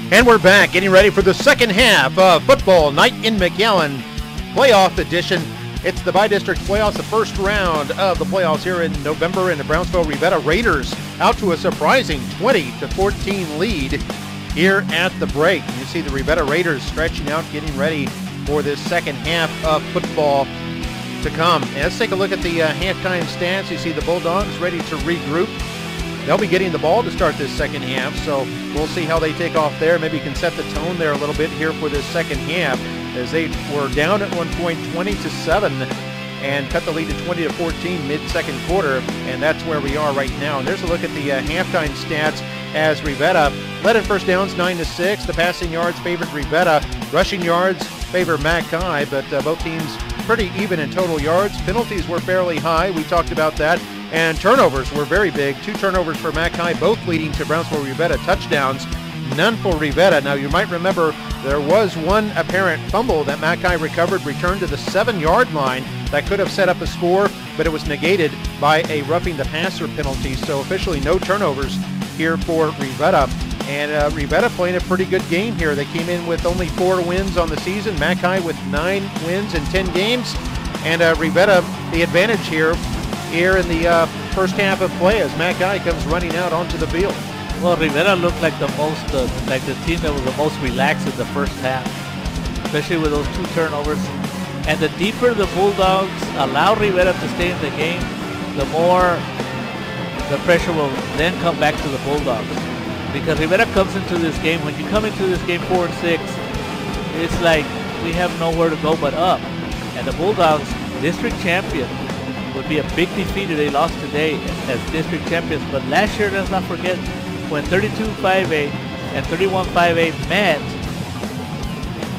And we're back, getting ready for the second half of Football Night in McAllen Playoff Edition. It's the Bi-District Playoffs, the first round of the playoffs here in November, and the Brownsville Rivera Raiders out to a surprising 20-14 lead here at the break. You see the Rivera Raiders stretching out, getting ready for this second half of football to come. And let's take a look at the halftime stats. You see the Bulldogs ready to regroup. They'll be getting the ball to start this second half, so we'll see how they take off there. Maybe can set the tone there a little bit here for this second half, as they were down at one point 20-7 and cut the lead to 20-14 mid-second quarter, and that's where we are right now. And there's a look at the halftime stats as Rivera led in first downs 9-6. The passing yards favored Rivera. Rushing yards favor Mchi, but both teams pretty even in total yards. Penalties were fairly high. We talked about that. And turnovers were very big. 2 turnovers for Mchi, both leading to Brownsville Rivera touchdowns. None for Rivera. Now, you might remember there was one apparent fumble that Mchi recovered, returned to the 7-yard line that could have set up a score, but it was negated by a roughing the passer penalty. So officially no turnovers here for Rivera. And Rivera playing a pretty good game here. They came in with only 4 wins on the season. Mchi with 9 wins in 10 games. And Rivera, the advantage here in the first half of play as Mchi comes running out onto the field. Well, Rivera looked like the most, like the team that was the most relaxed in the first half, especially with those 2 turnovers. And the deeper the Bulldogs allow Rivera to stay in the game, the more the pressure will then come back to the Bulldogs. Because Rivera comes into this game, when you come into this game 4-6, it's like we have nowhere to go but up. And the Bulldogs, district champion, would be a big defeat if they lost today as district champions. But last year, let's not forget, when 32-5A and 31-5A met,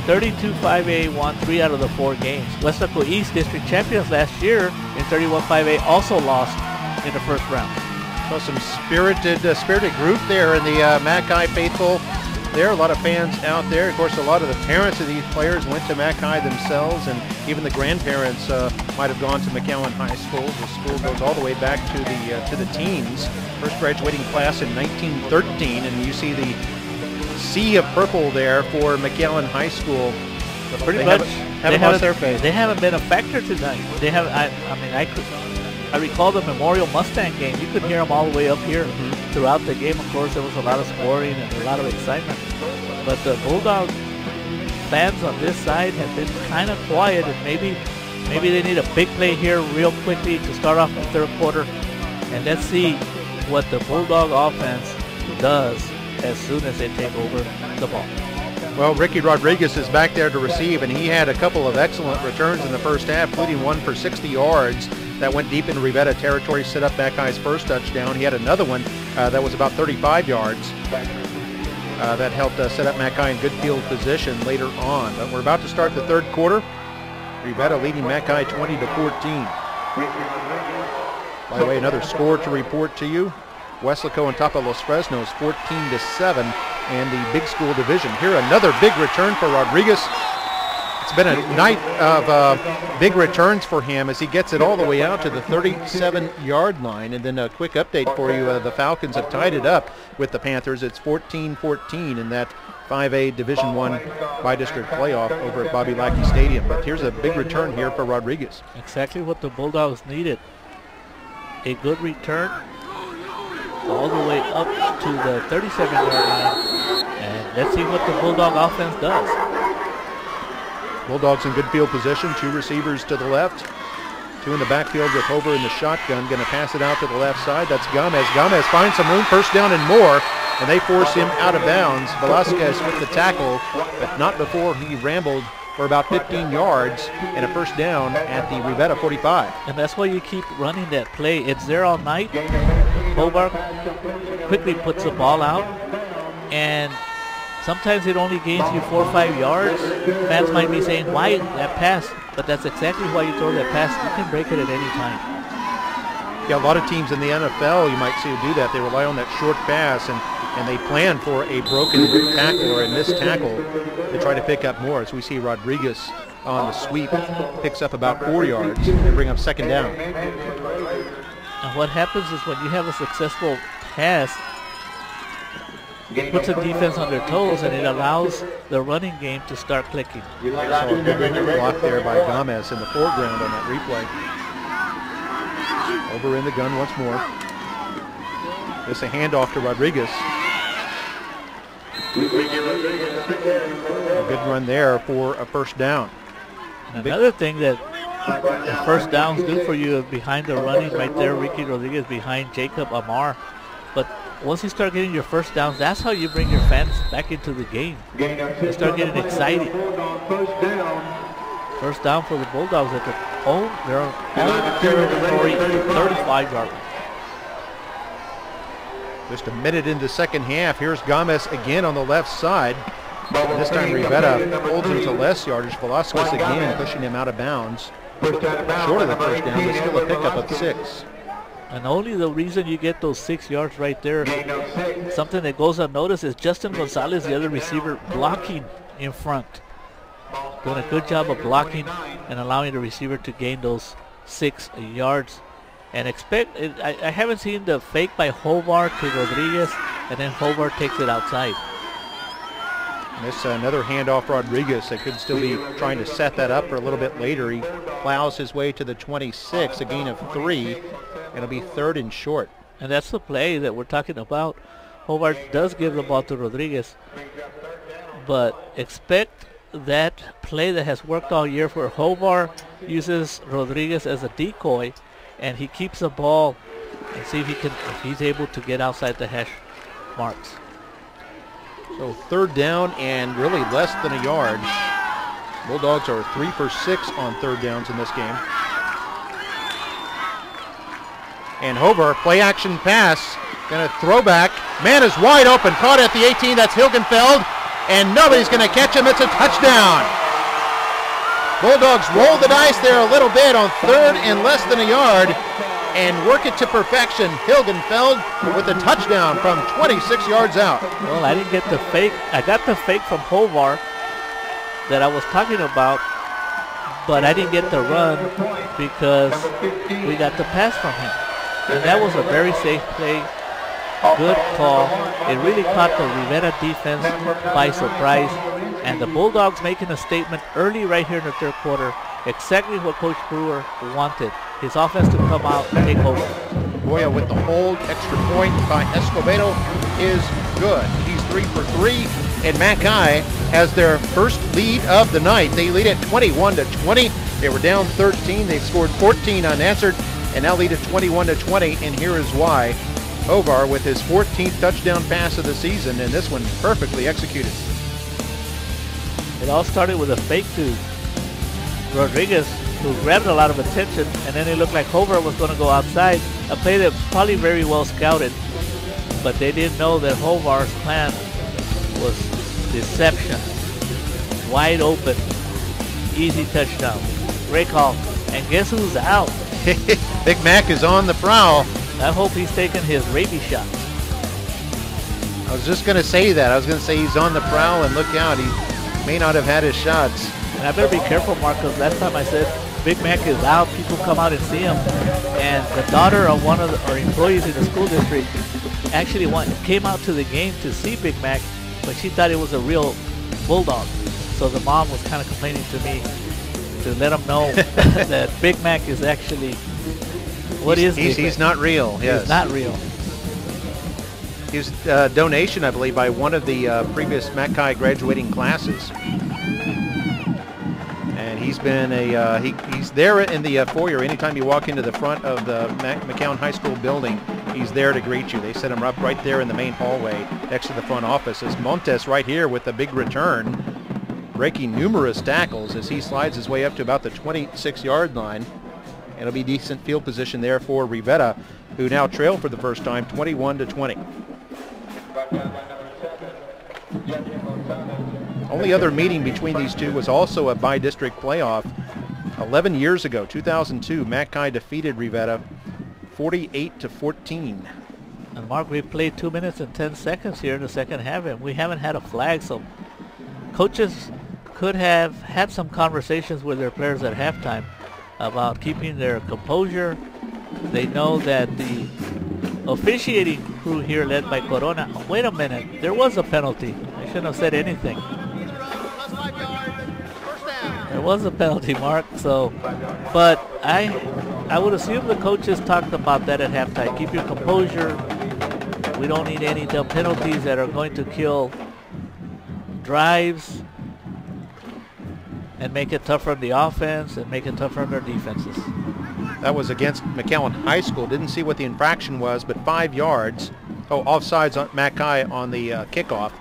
32-5A won 3 out of the 4 games. Westlaco East district champions last year in 31-5A also lost in the first round. So some spirited group there in the Mchi faithful. There are a lot of fans out there. Of course, a lot of the parents of these players went to Mchi themselves, and even the grandparents might have gone to McAllen High School. The school goes all the way back to the teens. First graduating class in 1913, and you see the sea of purple there for McAllen High School. But pretty much, haven't lost their faith. They haven't been a factor tonight. They have. I recall the Memorial Mustang game. You could hear them all the way up here throughout the game. Of course, there was a lot of scoring and a lot of excitement. But the Bulldog fans on this side have been kind of quiet, and maybe they need a big play here real quickly to start off the third quarter. And let's see what the Bulldog offense does as soon as they take over the ball. Well, Ricky Rodriguez is back there to receive, and he had a couple of excellent returns in the first half, including one for 60 yards. That went deep into Rivera territory, set up Mchi's first touchdown. He had another one that was about 35 yards. That helped set up Mchi in good field position later on. But we're about to start the third quarter. Rivera leading Mchi 20-14. By the way, another score to report to you. Westlaco on top of Los Fresnos, 14-7 in the big school division. Here another big return for Rodriguez. It's been a night of big returns for him as he gets it all the way out to the 37-yard line. And then a quick update for you. The Falcons have tied it up with the Panthers. It's 14-14 in that 5A Division I Bi-District playoff over at Bobby Lackey Stadium. But here's a big return here for Rodriguez. Exactly what the Bulldogs needed. A good return all the way up to the 37-yard line. And let's see what the Bulldog offense does. Bulldogs in good field position, 2 receivers to the left, 2 in the backfield with Hover in the shotgun. Going to pass it out to the left side. That's Gomez. Gomez finds some room, first down and more, and they force him out of bounds. Velasquez with the tackle, but not before he rambled for about 15 yards and a first down at the Rivera 45. And that's why you keep running that play. It's there all night. Hobart quickly puts the ball out, and sometimes it only gains you 4 or 5 yards. Fans might be saying, why that pass? But that's exactly why you throw that pass. You can break it at any time. Yeah, a lot of teams in the NFL, you might see do that. They rely on that short pass, and they plan for a broken tackle or a missed tackle to try to pick up more. As we see Rodriguez on the sweep, picks up about 4 yards and bring up second down. And what happens is when you have a successful pass, puts the defense on their toes, and it allows the running game to start clicking. So a good block there by Gomez in the foreground on that replay. Over in the gun once more. This a handoff to Rodriguez. A good run there for a first down. Another thing that the first downs do for you is behind the running right there, Ricky Rodriguez behind Jacob Amar. But once you start getting your first downs, that's how you bring your fans back into the game. You start getting excited. First down for the Bulldogs at their own territory, 35-yard line. Just a minute into second half. Here's Gomez again on the left side. And this time Rivera holds him to less yardage. Velasquez again pushing him out of bounds. Short of the first down, but still a pickup of 6. And only the reason you get those 6 yards right there, something that goes unnoticed, is Justin Gonzalez, the other receiver, blocking in front. Doing a good job of blocking and allowing the receiver to gain those 6 yards. And I haven't seen the fake by Hovar to Rodriguez, and then Hovar takes it outside. This another handoff Rodriguez that could still be trying to set that up for a little bit later. He plows his way to the 26, a gain of 3. It'll be 3rd and short. And that's the play that we're talking about. Hovar does give the ball to Rodriguez, but expect that play that has worked all year where Hovar uses Rodriguez as a decoy, and he keeps the ball and see if he's able to get outside the hash marks. So 3rd down and really less than a yard. Bulldogs are 3 for 6 on 3rd downs in this game. And Hovar, play action pass, gonna throw back. Man is wide open, caught at the 18, that's Hilgenfeld, and nobody's gonna catch him, it's a touchdown. Bulldogs roll the dice there a little bit on 3rd and less than a yard and work it to perfection. Hilgenfeld with a touchdown from 26 yards out. Well, I didn't get the fake. I got the fake from Hovar that I was talking about, but I didn't get the run because we got the pass from him. And that was a very safe play. Good call. It really caught the Rivera defense by surprise. And the Bulldogs making a statement early right here in the 3rd quarter. Exactly what Coach Brewer wanted. His offense to come out and take over. Goya with the hold. Extra point by Escobedo is good. He's 3 for 3. And Mchi has their first lead of the night. They lead at 21-20. They were down 13. They've scored 14 unanswered and now lead at 21-20. And here is why. Hovar with his 14th touchdown pass of the season, and this one perfectly executed. It all started with a fake to Rodriguez, who grabbed a lot of attention, and then it looked like Hovar was going to go outside. A play that was probably very well scouted, but they didn't know that Hovar's plan was deception. Wide open, easy touchdown. Great call. And guess who's out? Big Mac is on the prowl. I hope he's taking his rabies shot. I was just going to say that. I was going to say he's on the prowl, and look out, he may not have had his shots. And I better be careful, Mark, because last time I said Big Mac is out, people come out and see him. And the daughter of one of our employees in the school district actually came out to the game to see Big Mac, but she thought it was a real bulldog. So the mom was kind of complaining to me to let him know that Big Mac is actually... He's not real. Yes. He's not real. He was a donation, I believe, by one of the previous Mchi graduating classes. And he's been he's there in the foyer. Anytime you walk into the front of the McCowan High School building, he's there to greet you. They set him up right there in the main hallway next to the front office. As Montes right here with a big return, breaking numerous tackles as he slides his way up to about the 26-yard line. It'll be decent field position there for Rivera, who now trail for the first time, 21-20. Only other meeting between these two was also a by-district playoff. 11 years ago, 2002, Mchi defeated Rivera 48-14. And Mark, we played 2 minutes and 10 seconds here in the second half, and we haven't had a flag, so coaches could have had some conversations with their players at halftime about keeping their composure. They know that the officiating crew here led by Corona. Oh, wait a minute, there was a penalty. I shouldn't have said anything. There was a penalty, Mark. So, but I would assume the coaches talked about that at halftime. Keep your composure. We don't need any dumb penalties that are going to kill drives and make it tougher on the offense and make it tougher on their defenses. That was against McAllen High School. Didn't see what the infraction was, but 5 yards. Oh, offsides on Mchi on the kickoff.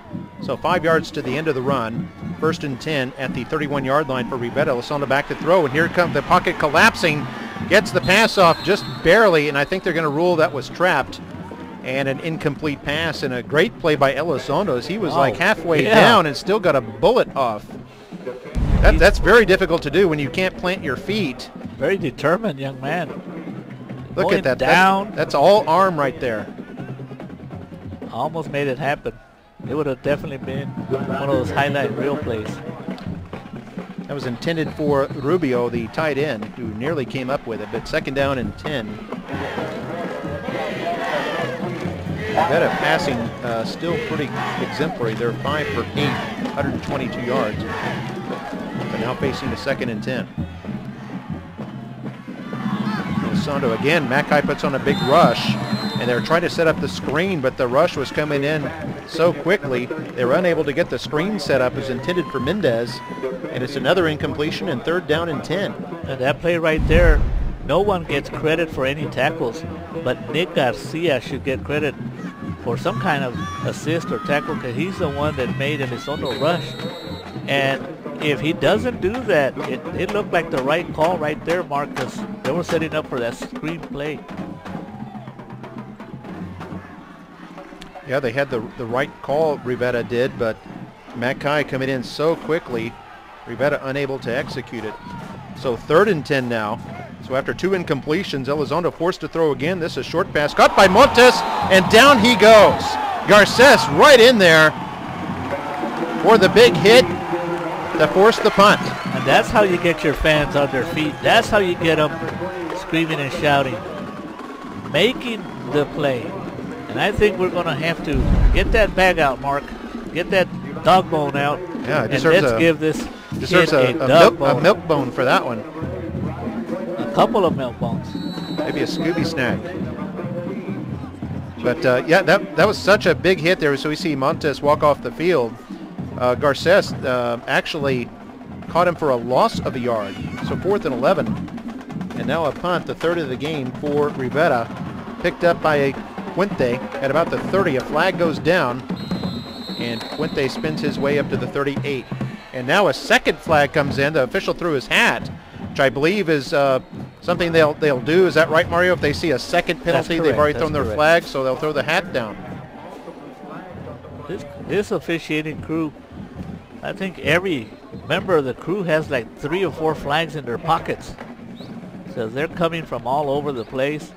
So 5 yards to the end of the run. 1st and 10 at the 31-yard line for Rivera. Elizondo back to throw, and here comes the pocket collapsing. Gets the pass off just barely, and I think they're going to rule that was trapped. And an incomplete pass, and a great play by Elizondo as he was like halfway down and still got a bullet off. That's very difficult to do when you can't plant your feet. Very determined young man. Look Going at that. Down. That's all arm right there. Almost made it happen. It would have definitely been one of those highlight reel plays. That was intended for Rubio, the tight end, who nearly came up with it, but 2nd down and 10. Rivera passing still pretty exemplary. They're 5 for 8, 122 yards. But now facing a 2nd and 10. Elizondo again, Mchi puts on a big rush, and they're trying to set up the screen, but the rush was coming in so quickly they were unable to get the screen set up as intended for Mendez, and it's another incompletion and 3rd down and 10. And that play right there, no one gets credit for any tackles, but Nick Garcia should get credit for some kind of assist or tackle because he's the one that made Elizondo rush. And if he doesn't do that, it looked like the right call right there, Mark, because they were setting up for that screen play. Yeah, they had the right call, Rivera did, but Mchi coming in so quickly, Rivera unable to execute it. So 3rd and 10 now. So after 2 incompletions, Elizondo forced to throw again. This is a short pass caught by Montes, and down he goes. Garces right in there for the big hit to force the punt. And that's how you get your fans on their feet. That's how you get them screaming and shouting, making the play. And I think we're going to have to get that bag out, Mark. Get that dog bone out. Yeah, it and let's give this deserves kid a milk bone for that one. A couple of milk bones. Maybe a Scooby snack. But yeah, that was such a big hit there. So we see Montes walk off the field. Garces actually caught him for a loss of a yard. So 4th and 11. And now a punt, the 3rd of the game for Rivera. Picked up by Quinte at about the 30. A flag goes down, and Quinte spins his way up to the 38. And now a second flag comes in. The official threw his hat, which I believe is something they'll do. Is that right, Mario? If they see a second penalty, they've already thrown their flag, so they'll throw the hat down. This officiating crew, I think every member of the crew has like 3 or 4 flags in their pockets. So they're coming from all over the place.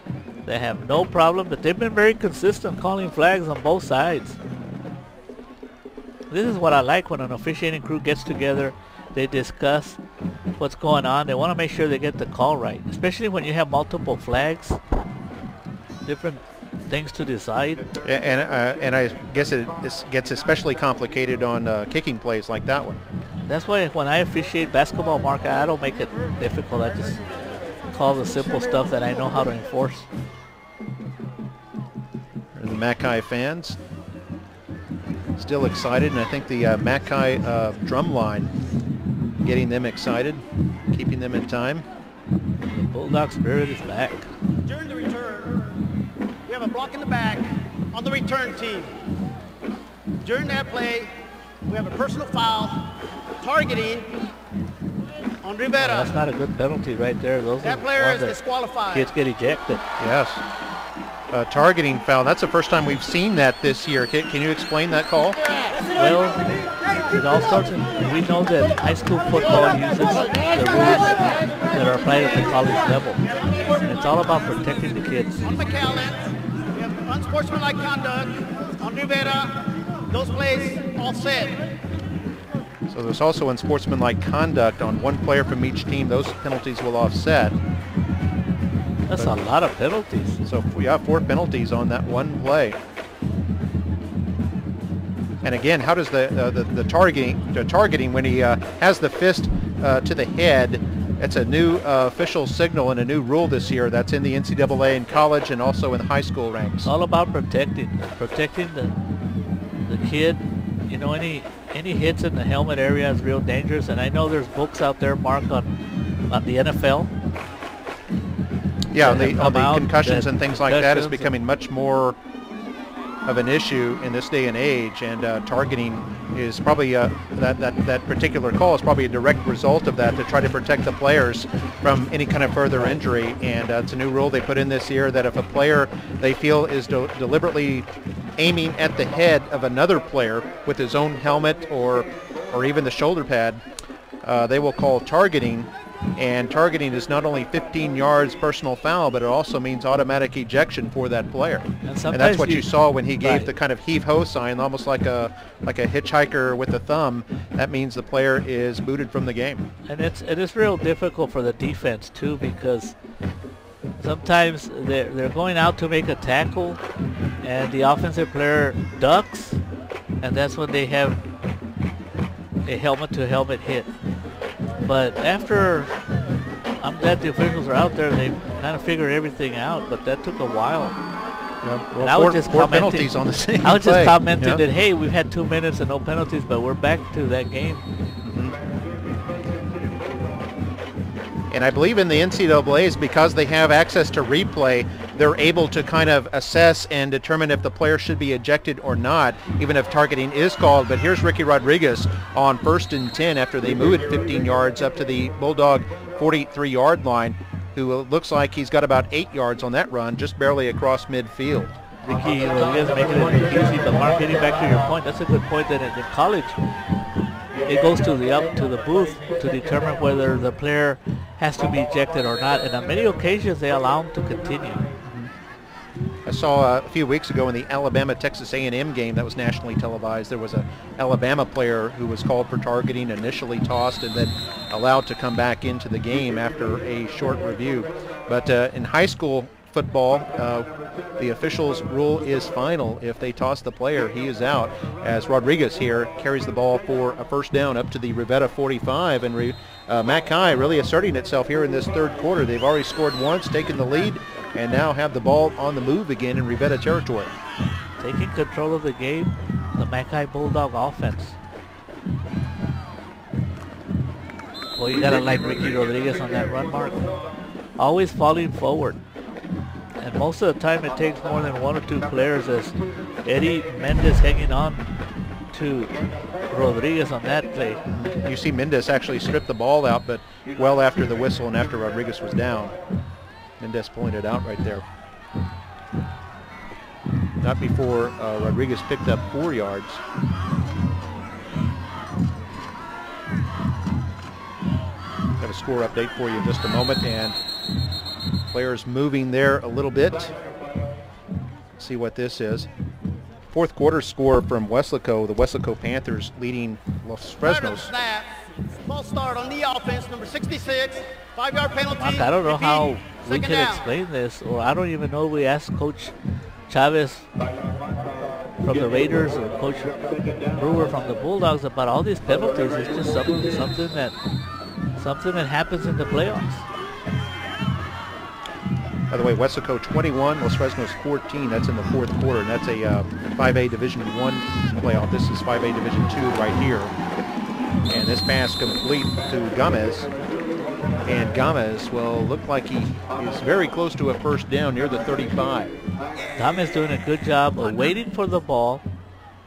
They have no problem, but they've been very consistent calling flags on both sides. This is what I like when an officiating crew gets together. They discuss what's going on. They want to make sure they get the call right, especially when you have multiple flags, different things to decide. And I guess it gets especially complicated on kicking plays like that one. That's why when I officiate basketball, Mark, I don't make it difficult. I just call the simple stuff that I know how to enforce. And the Mchi fans still excited, and I think the Mchi drum line getting them excited, keeping them in time. The Bulldog spirit is back. During the return, we have a block in the back on the return team. During that play, we have a personal foul targeting on Rivera. That's not a good penalty right there. That player is disqualified. Kids get ejected. Yes. Targeting foul. That's the first time we've seen that this year. Can you explain that call? Well, it all starts we know that high school football uses the rules that are applied at the college level. And it's all about protecting the kids. On McAllen, we have unsportsmanlike conduct on Rivera. Those plays all set. So there's also unsportsmanlike conduct on one player from each team. Those penalties will offset. That's a lot of penalties. So we have 4 penalties on that one play. And again, how does the targeting when he has the fist to the head? It's a new official signal and a new rule this year that's in the NCAA in college and also in high school ranks. It's all about protecting the kid. You know, any hits in the helmet area is real dangerous. And I know there's books out there marked on the NFL. Yeah, on the concussions and things like that is becoming much more of an issue in this day and age, and targeting is probably that particular call is probably a direct result of that, to try to protect the players from any kind of further injury. And it's a new rule they put in this year that if a player they feel is deliberately aiming at the head of another player with his own helmet or even the shoulder pad, they will call targeting. And targeting is not only 15 yards personal foul, but it also means automatic ejection for that player. And that's what you saw when he gave the kind of heave-ho sign, almost like a hitchhiker with a thumb. That means the player is booted from the game. And it's real difficult for the defense too, because sometimes they're going out to make a tackle, and the offensive player ducks, and that's when they have a helmet-to-helmet hit. But after, I'm glad the officials are out there, they kind of figured everything out, but that took a while. Yeah, well, I was just four penalties on the same I was play. just commenting that, hey, we've had 2 minutes and no penalties, but we're back to that game. And I believe in the NCAA's, because they have access to replay, they're able to kind of assess and determine if the player should be ejected or not, even if targeting is called. But here's Ricky Rodriguez on 1st and 10 after they move it 15 yards up to the Bulldog 43-yard line, who looks like he's got about 8 yards on that run, just barely across midfield. Ricky Rodriguez making it easy, but Mark, getting back to your point, that's a good point that in college, it goes to the booth to determine whether the player has to be ejected or not, and on many occasions they allow him to continue. I saw a few weeks ago in the Alabama-Texas A&M game that was nationally televised, there was an Alabama player who was called for targeting, initially tossed, and then allowed to come back into the game after a short review. But in high school football, the officials' rule is final. If they toss the player, he is out, as Rodriguez here carries the ball for a first down up to the Rivera 45, and Mchi really asserting itself here in this third quarter. They've already scored once, taken the lead, and now have the ball on the move again in Rivera territory. Taking control of the game, the Mchi Bulldog offense. Well, you gotta like Ricky Rodriguez on that run, Mark. Always falling forward. And most of the time it takes more than 1 or 2 players, as Eddie Mendez hanging on to Rodriguez on that play. You see Mendez actually strip the ball out, but well after the whistle and after Rodriguez was down. Mendez pulling it out right there. Not before Rodriguez picked up 4 yards. Got a score update for you in just a moment, and players moving there a little bit. Let's see what this is. Fourth quarter score from Weslaco, the Weslaco Panthers leading Los Fresnos. Ball start on the offense, number 66, 5-yard penalty. Mark, I don't know how we Second can down. explain this, or I don't even know. We asked Coach Chavez from the Raiders or Coach Brewer from the Bulldogs about all these penalties. It's just something that happens in the playoffs. By the way, Weslaco 21, Los Fresnos 14. That's in the fourth quarter, and that's a 5A Division I playoff. This is 5A Division II right here. And this pass complete to Gomez. And Gomez will look like he is very close to a first down near the 35. Gomez doing a good job of waiting for the ball,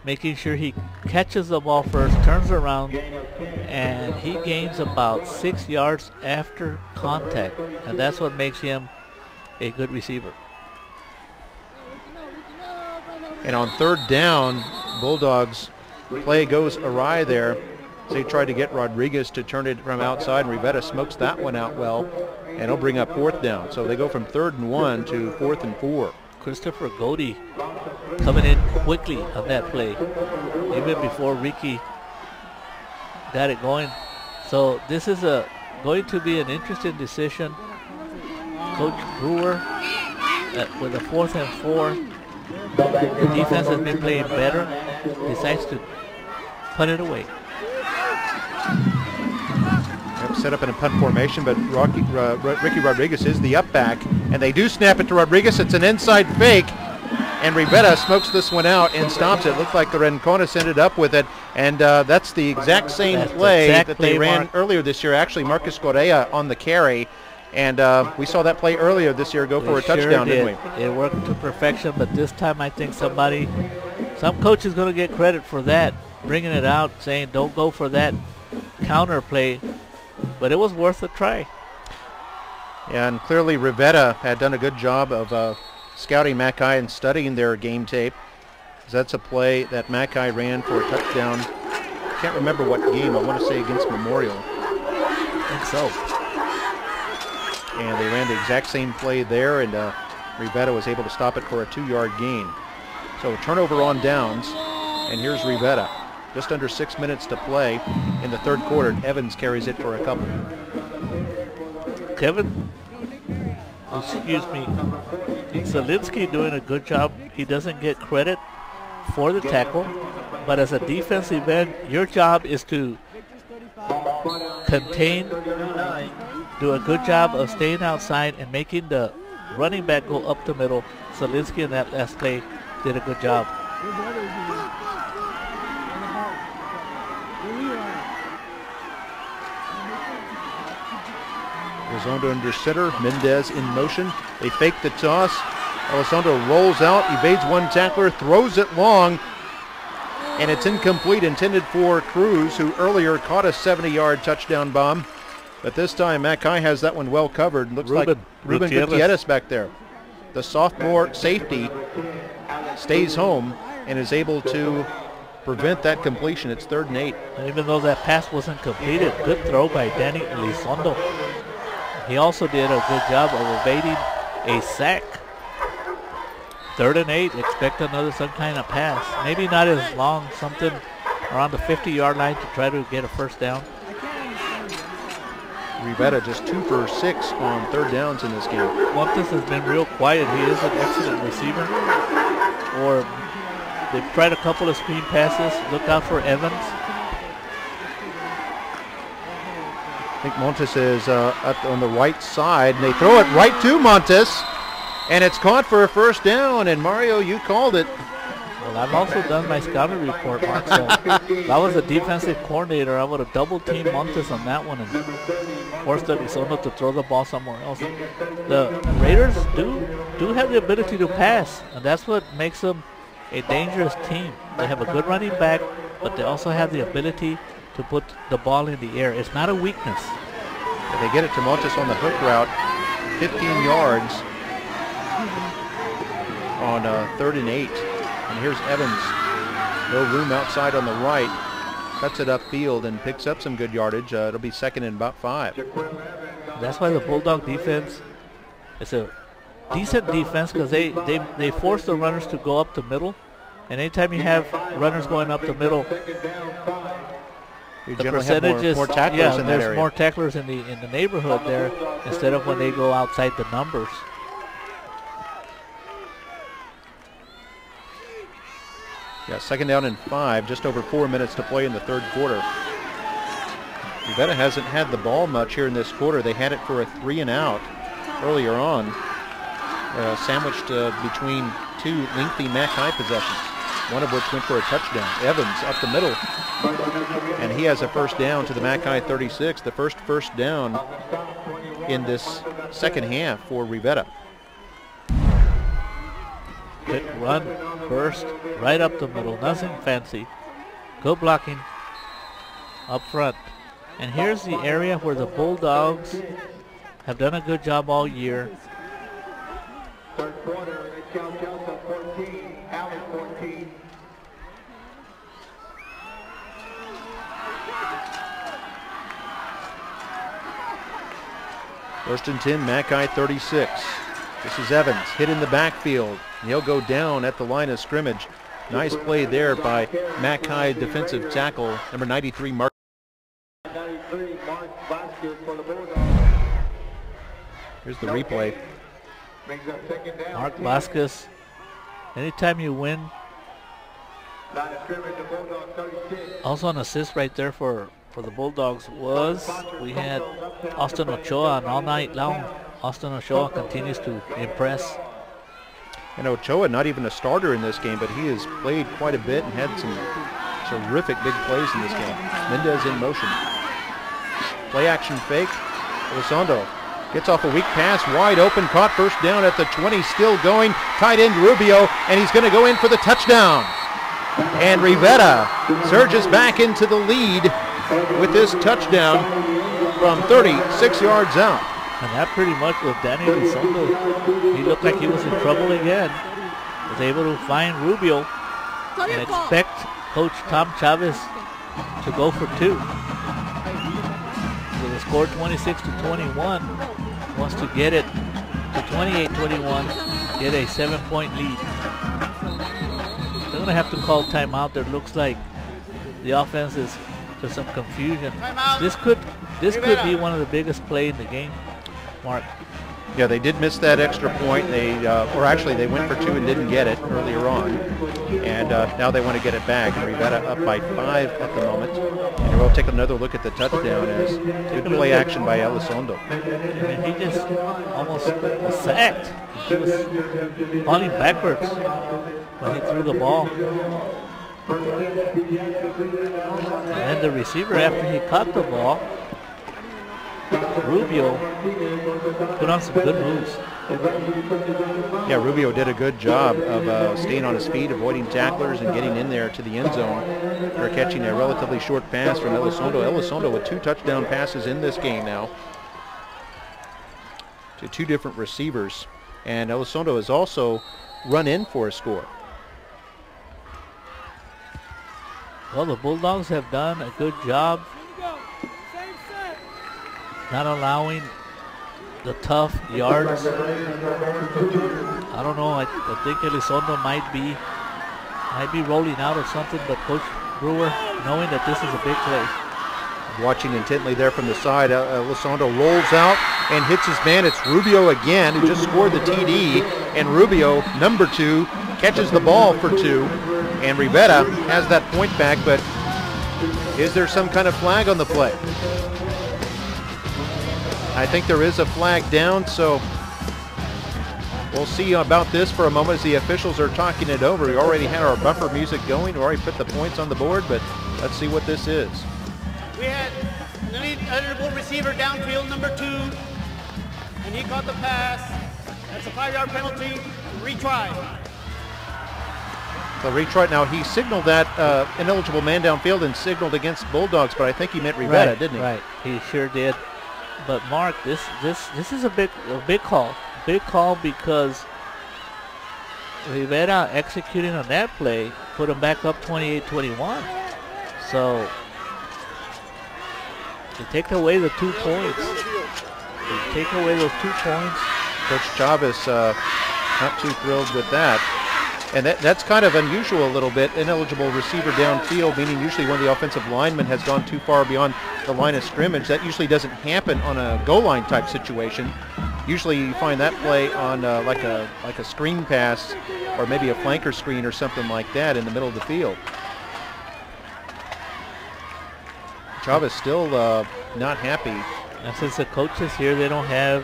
making sure he catches the ball first, turns around, and he gains about 6 yards after contact. And that's what makes him a good receiver. And on third down, Bulldogs play goes awry there. They tried to get Rodriguez to turn it from outside, and Rivera smokes that one out well, and he'll bring up fourth down. So they go from 3rd and 1 to 4th and 4. Christopher Godey coming in quickly on that play, even before Ricky got it going. So this is going to be an interesting decision. Coach Brewer with a 4th and 4. The defense has been playing better. Decides to punt it away. Set up in a punt formation, but Ricky Rodriguez is the up back, and they do snap it to Rodriguez. It's an inside fake, and Rivera smokes this one out and stops it. Looks like the Rincones ended up with it, and that's the exact same play that they ran earlier this year. Actually, Marcus Correa on the carry, and we saw that play earlier this year go for a touchdown, didn't we? It worked to perfection, but this time I think some coach is going to get credit for that, bringing it out, saying don't go for that counter play. But it was worth a try. Yeah, and clearly Rivera had done a good job of scouting Mchi and studying their game tape. That's a play that Mchi ran for a touchdown. I can't remember what game. I want to say against Memorial. I think so. And they ran the exact same play there, and Rivera was able to stop it for a 2-yard gain. So turnover on downs, and here's Rivera. Just under 6 minutes to play in the third quarter. Evans carries it for a couple. Zielinski doing a good job. He doesn't get credit for the tackle, but as a defensive end, your job is to contain, do a good job of staying outside and making the running back go up the middle. Zielinski in that last play did a good job. Elizondo under center, Mendez in motion. They fake the toss. Elizondo rolls out, evades one tackler, throws it long, and it's incomplete, intended for Cruz, who earlier caught a 70-yard touchdown bomb. But this time, Mchi has that one well covered. Looks like Ruben Gutierrez back there. The sophomore safety stays home and is able to prevent that completion. It's 3rd and 8. And even though that pass wasn't completed, good throw by Danny Elizondo. He also did a good job of evading a sack. 3rd and 8, expect some kind of pass. Maybe not as long, something around the 50-yard line to try to get a first down. Rivera just 2 for 6 on 3rd downs in this game. Montes has been real quiet. He is an excellent receiver. Or they've tried a couple of screen passes. Look out for Evans. I think Montes is up on the right side, and they throw it right to Montes, and it's caught for a first down. And Mario, you called it. Well, I've also done my scouting report, Mark, so if I was a defensive coordinator, I would have double-teamed Montes on that one and forced Elizondo to throw the ball somewhere else. The Raiders do have the ability to pass, and that's what makes them a dangerous team. They have a good running back, but they also have the ability to put the ball in the air. It's not a weakness. If they get it to Montes on the hook route, 15 yards on 3rd and 8. And here's Evans. No room outside on the right. Cuts it upfield and picks up some good yardage. It'll be 2nd and about 5. That's why the Bulldog defense is a decent defense, because they force the runners to go up the middle. And anytime you have runners going up the middle, you the generally have percentages, more tacklers in that there's area. more tacklers in the neighborhood there instead of when they go outside the numbers. Yeah, 2nd down and 5, just over 4 minutes to play in the third quarter. Rivera hasn't had the ball much here in this quarter. They had it for a 3 and out earlier on, sandwiched between 2 lengthy Mchi possessions, one of which went for a touchdown. Evans up the middle, and he has a first down to the Mchi 36, the first down in this second half for Rivera. Quick run, burst, right up the middle, nothing fancy. Good blocking up front. And here's the area where the Bulldogs have done a good job all year. Third quarter, Cal Joseph 14, Allen 14. First and 10, Mchi 36. This is Evans, hit in the backfield. And he'll go down at the line of scrimmage. Nice play there by Mchi defensive tackle, number 93, Mark. 93, Mark Vasquez for the Bulldogs. Here's the replay. Brings up second down. Mark Vasquez, anytime you win, Line of scrimmage, the Bulldogs 36. also an assist right there for the Bulldogs was, we had Austin Ochoa, and all night long, Austin Ochoa continues to impress. And Ochoa, not even a starter in this game, but he has played quite a bit and had some terrific big plays in this game. Mendez in motion. Play action fake. Elizondo gets off a weak pass, wide open, caught first down at the 20, still going. Tight end Rubio, and he's going to go in for the touchdown. And Rivera surges back into the lead with this touchdown from 36 yards out. And that pretty much with Danny Elizondo, he looked like he was in trouble again. Was able to find Rubio and expect Coach Tom Chavez to go for 2. So the score 26-21, wants to get it to 28-21, get a 7-point lead. They're going to have to call timeout. There looks like the offense is, there's some confusion. This could be one of the biggest plays in the game, Mark. Yeah, they did miss that extra point. They went for 2 and didn't get it earlier on. And now they want to get it back. And Rivera up by 5 at the moment. And we'll take another look at the touchdown as good play action by Elizondo. I mean, he just almost was sacked. He was falling backwards when he threw the ball. And then the receiver, after he caught the ball, Rubio put on some good moves. Yeah, Rubio did a good job of staying on his feet, avoiding tacklers, and getting in there to the end zone for catching a relatively short pass from Elizondo. Elizondo with 2 touchdown passes in this game now to 2 different receivers. And Elizondo has also run in for a score. Well, the Bulldogs have done a good job not allowing the tough yards. I don't know. I think Elizondo might be rolling out or something, but Coach Brewer, knowing that this is a big play. Watching intently there from the side, Elizondo rolls out and hits his man. It's Rubio again, who just scored the TD, and Rubio, number 2, catches the ball for 2, and Rivera has that point back, but is there some kind of flag on the play? I think there is a flag down, so we'll see about this for a moment as the officials are talking it over. We already had our bumper music going. We already put the points on the board, but let's see what this is. We had an eligible receiver downfield, number 2, and he caught the pass. That's a 5-yard penalty. Retry. The retry. Now, he signaled that ineligible man downfield and signaled against Bulldogs, but I think he meant Rivera, Right, didn't he? Right, he sure did. But Mark, this is a big call. Big call because Rivera executing on that play put him back up 28-21. So you take away the 2 points. You take away those 2 points. Coach Chavez not too thrilled with that. And that's kind of unusual a little bit. Ineligible receiver downfield, meaning usually when the offensive lineman has gone too far beyond the line of scrimmage. That usually doesn't happen on a goal line type situation. Usually you find that play on like a screen pass or maybe a flanker screen or something like that in the middle of the field. Chavez still not happy. And since the coaches here, they don't have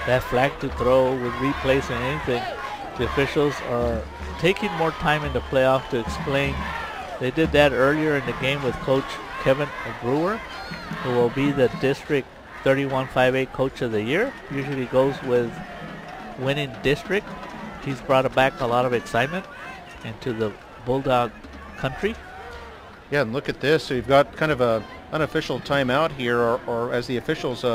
that flag to throw with replays and anything. The officials are taking more time in the playoff to explain. They did that earlier in the game with Coach Kevin Brewer, who will be the District 31-5A Coach of the Year. Usually goes with winning district. He's brought back a lot of excitement into the Bulldog country. Yeah, and look at this. So you've got kind of a unofficial timeout here, or as the officials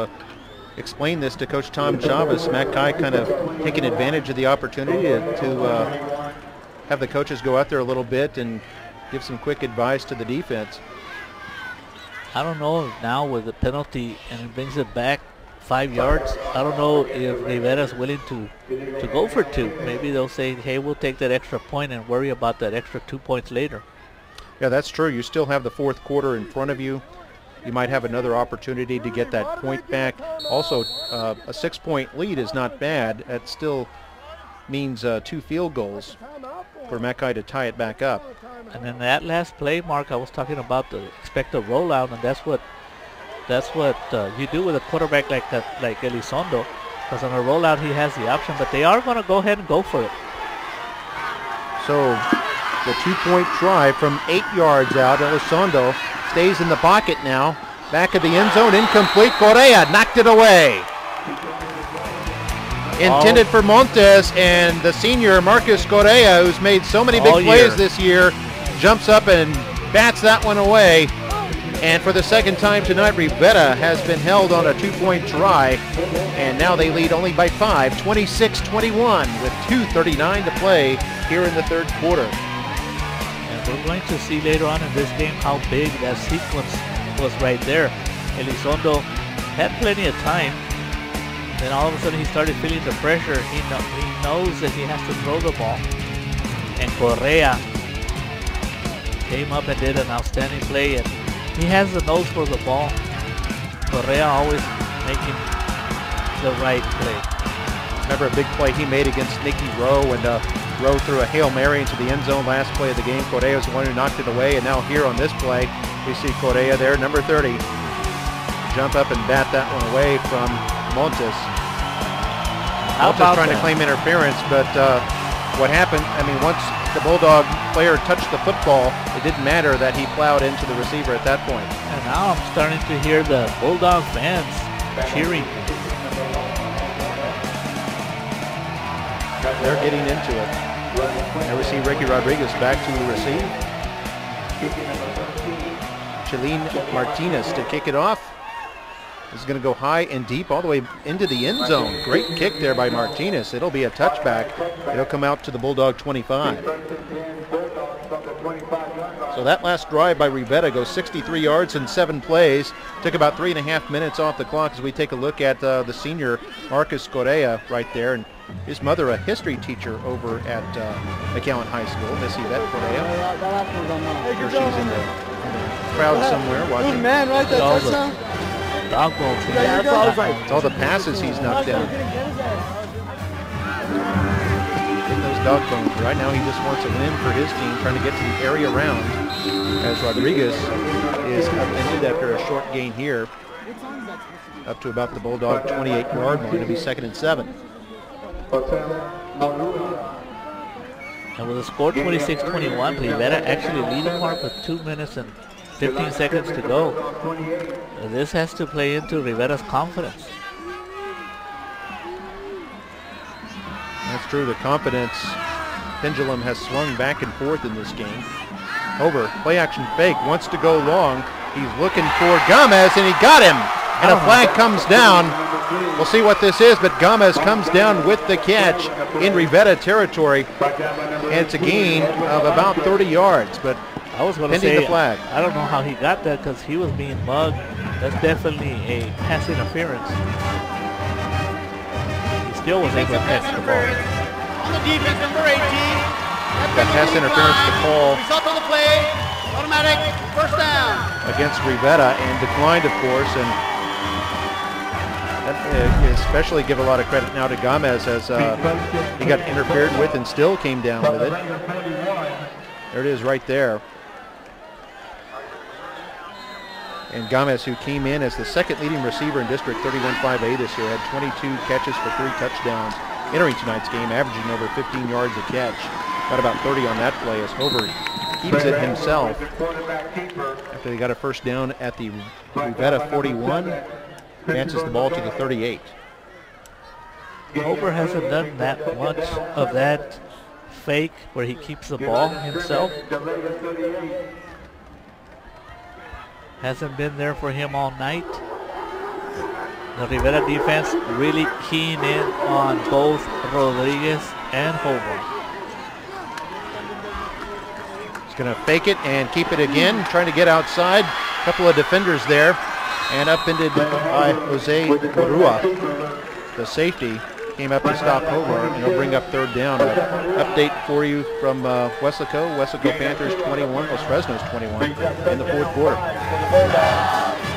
explain this to Coach Tom Chavez, Mchi kind of taking advantage of the opportunity to have the coaches go out there a little bit and give some quick advice to the defense. I don't know if now with the penalty and it brings it back 5 yards, I don't know if Rivera's willing to go for 2. Maybe they'll say, hey, we'll take that extra point and worry about that extra 2 points later. Yeah, that's true. You still have the 4th quarter in front of you. you might have another opportunity to get that point back. Also, a 6-point lead is not bad. That still means 2 field goals for Mchi to tie it back up. And then that last play, Mark, I was talking about the expected rollout, and that's what you do with a quarterback like that, like Elizondo, because on a rollout he has the option, but they are going to go ahead and go for it. So the 2-point try from 8 yards out. Elizondo stays in the pocket now. Back of the end zone, incomplete. Correa knocked it away. Intended for Montes, and the senior Marcus Correa, who's made so many big plays this year, jumps up and bats that one away. And for the second time tonight, Rivera has been held on a 2-point try, and now they lead only by 5, 26-21, with 2:39 to play here in the third quarter. And we're going to see later on in this game how big that sequence was right there. Elizondo had plenty of time. Then all of a sudden he started feeling the pressure. He knows that he has to throw the ball. And Correa came up and did an outstanding play. And he has the nose for the ball. Correa always making the right play. Remember a big play he made against Nicky Rowe, and Rowe threw a Hail Mary into the end zone last play of the game. Correa was the one who knocked it away, and now here on this play, we see Correa there, number 30. Jump up and bat that one away from Montes. Montes trying to claim interference, but what happened, I mean, once the Bulldog player touched the football, it didn't matter that he plowed into the receiver at that point. And now I'm starting to hear the Bulldog fans cheering. They're getting into it. There we see Ricky Rodriguez back to receive. Chelene Martinez to kick it off. This is going to go high and deep all the way into the end zone. Great kick there by Martinez. It'll be a touchback. It'll come out to the Bulldog 25. So that last drive by Rivera goes 63 yards in 7 plays. Took about 3.5 minutes off the clock as we take a look at the senior Marcus Correa right there. And his mother, a history teacher over at McAllen High School, Miss Yvette Correa. Here she's in the crowd somewhere watching. Good man, right there, touchdown. Dog ball team. It's all the passes he's knocked down. Getting those dog bones. Right now he just wants a win for his team, trying to get to the area round, as Rodriguez is upended after a short gain here, up to about the Bulldog 28-yard line. It'll be 2nd and 7. And with the score 26-21, Rivera actually leading Mark with 2 minutes and 15 seconds to go. This has to play into Rivera's confidence. That's true. The confidence pendulum has swung back and forth in this game. Over, play action fake, wants to go long. He's looking for Gomez, and he got him. And a flag comes down. We'll see what this is, but Gomez comes down with the catch in Rivera territory. And it's a gain of about 30 yards, but I was going to say, the flag. I don't know how he got that because he was being mugged. That's definitely a pass interference. He still was able to catch the ball. On the defense, number 18. That pass interference to call. Result of the play, automatic first down. Against Rivera, and declined, of course, and that, especially give a lot of credit now to Gomez as he got interfered with and still came down with it. There it is right there. And Gomez, who came in as the second leading receiver in District 31-5A this year, had 22 catches for 3 touchdowns entering tonight's game, averaging over 15 yards a catch. Got about 30 on that play as Hobart keeps it himself after they got a first down at the Rivera 41. Advances the ball to the 38. Hobart hasn't done that much of that fake where he keeps the ball himself. Hasn't been there for him all night. The Rivera defense really keying in on both Rodriguez and Hobart. He's going to fake it and keep it again, trying to get outside. A couple of defenders there, and upended by Jose Rua. The safety came up to stop Hobart, and he'll bring up 3rd down. Update for you from Weslaco. Weslaco Panthers 21, Los Fresnos 21 in the 4th quarter.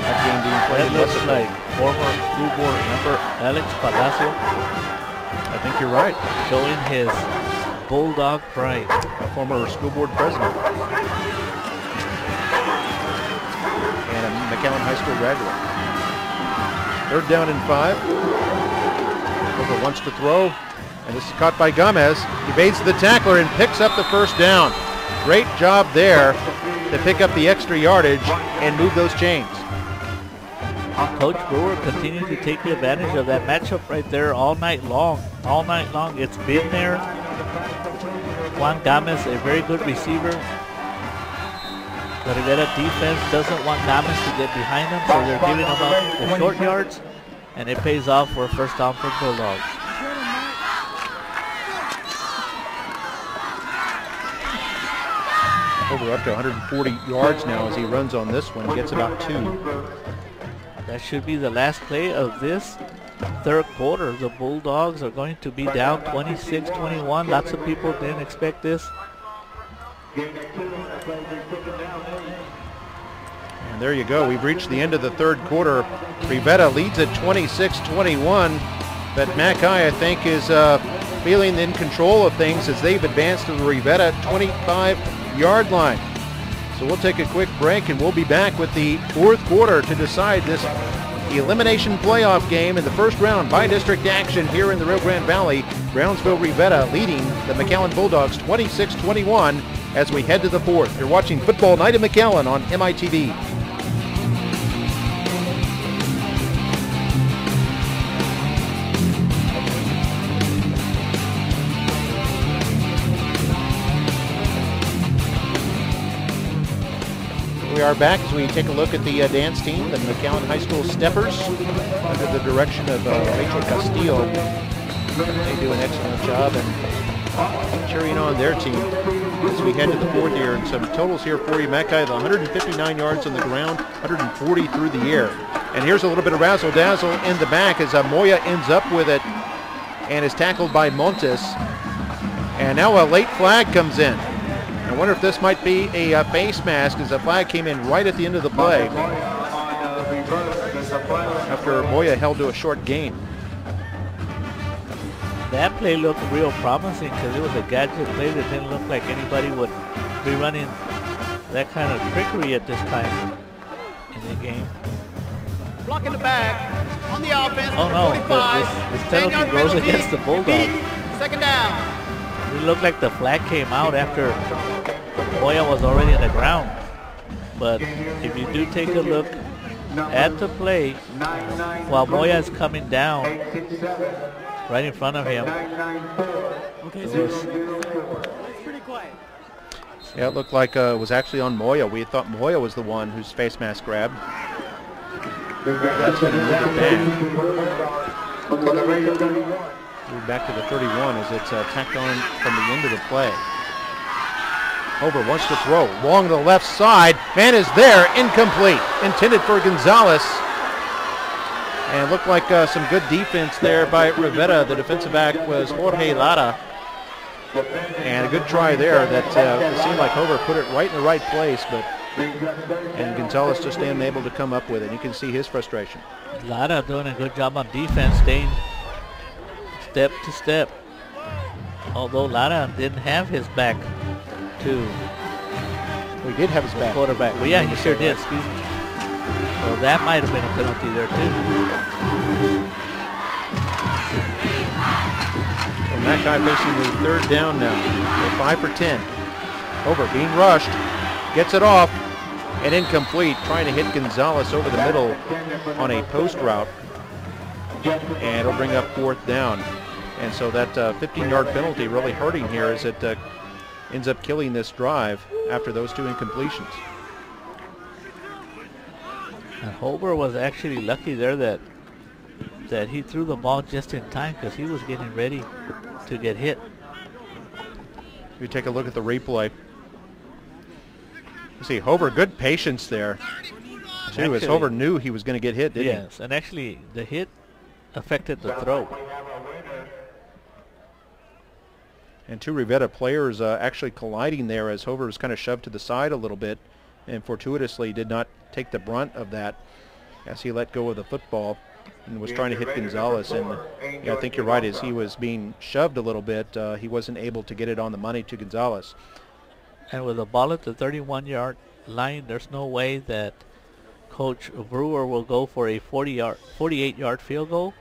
That game being played That in looks Westfield. like former school board member Alex Palacio I think you're right. showing his bulldog pride. A former school board president. And a McAllen High School graduate. 3rd down and 5. Over wants to throw. And this is caught by Gomez. Evades the tackler and picks up the 1st down. Great job there to pick up the extra yardage and move those chains. Coach Brewer continues to take advantage of that matchup right there all night long. All night long, it's been there. Juan Gomez, a very good receiver. The Rivera defense doesn't want Gomez to get behind them, so they're giving him up the short yards, and it pays off for a 1st down for Bulldogs. Over up to 140 yards now as he runs on this one. Gets about 2. That should be the last play of this 3rd quarter. The Bulldogs are going to be down 26-21. Lots of people didn't expect this. And there you go. We've reached the end of the 3rd quarter. Rivera leads at 26-21. But Mchi, I think, is feeling in control of things as they've advanced to the Rivera 25-yard line. So we'll take a quick break and we'll be back with the 4th quarter to decide this elimination playoff game in the 1st round by district action here in the Rio Grande Valley. Brownsville Rivera leading the McAllen Bulldogs 26-21 as we head to the 4th. You're watching Football Night in McAllen on MITV. We are back as we take a look at the dance team, the McAllen High School Steppers, under the direction of Rachel Castillo. They do an excellent job and cheering on their team as we head to the 4th year. And some totals here for you. Mchi, 159 yards on the ground, 140 through the air. And here's a little bit of razzle-dazzle in the back as Moya ends up with it and is tackled by Montes. And now a late flag comes in. I wonder if this might be a face mask as the flag came in right at the end of the play after Moya held to a short gain. That play looked real promising because it was a gadget play that didn't look like anybody would be running that kind of trickery at this time in the game. Blocking the back on the offense. Oh no, but this penalty goes against the Bulldogs. 2nd down. It looked like the flag came out after Moya was already on the ground. But if you do take a look at the play, while Moya is coming down right in front of him, yeah, it looked like it was actually on Moya. We thought Moya was the one whose face mask grabbed. That's going to move it back. Move back to the 31 as it's tacked on from the end of the play. Hover wants to throw along the left side. Man is there, incomplete. Intended for Gonzalez. And it looked like some good defense there by Rivera. The defensive back was Jorge Lara. And a good try there that it seemed like Hover put it right in the right place, and Gonzalez just unable to come up with it. You can see his frustration. Lara doing a good job on defense, staying step to step. Although Lara didn't have his back to We did have his back. quarterback. Well, yeah, he sure did. Excuse me. So that might have been a penalty there too. And that guy facing the 3rd down now. They're 5 for 10. Over, being rushed, gets it off, and incomplete. Trying to hit Gonzalez over the middle on a post route, and it'll bring up 4th down. And so that 15-yard penalty really hurting here as it ends up killing this drive after those 2 incompletions. And Holber was actually lucky there that he threw the ball just in time because he was getting ready to get hit. If you take a look at the replay, you see Hover, good patience there too, as Hover knew he was going to get hit, didn't he? Yes, and actually the hit affected the throw. And 2 Rivera players actually colliding there as Hover was kind of shoved to the side a little bit and fortuitously did not take the brunt of that. as he let go of the football and was trying to hit Gonzalez. And I think you're right, as he was being shoved a little bit, he wasn't able to get it on the money to Gonzalez. And with the ball at the 31-yard line, there's no way that Coach Brewer will go for a 48-yard field goal.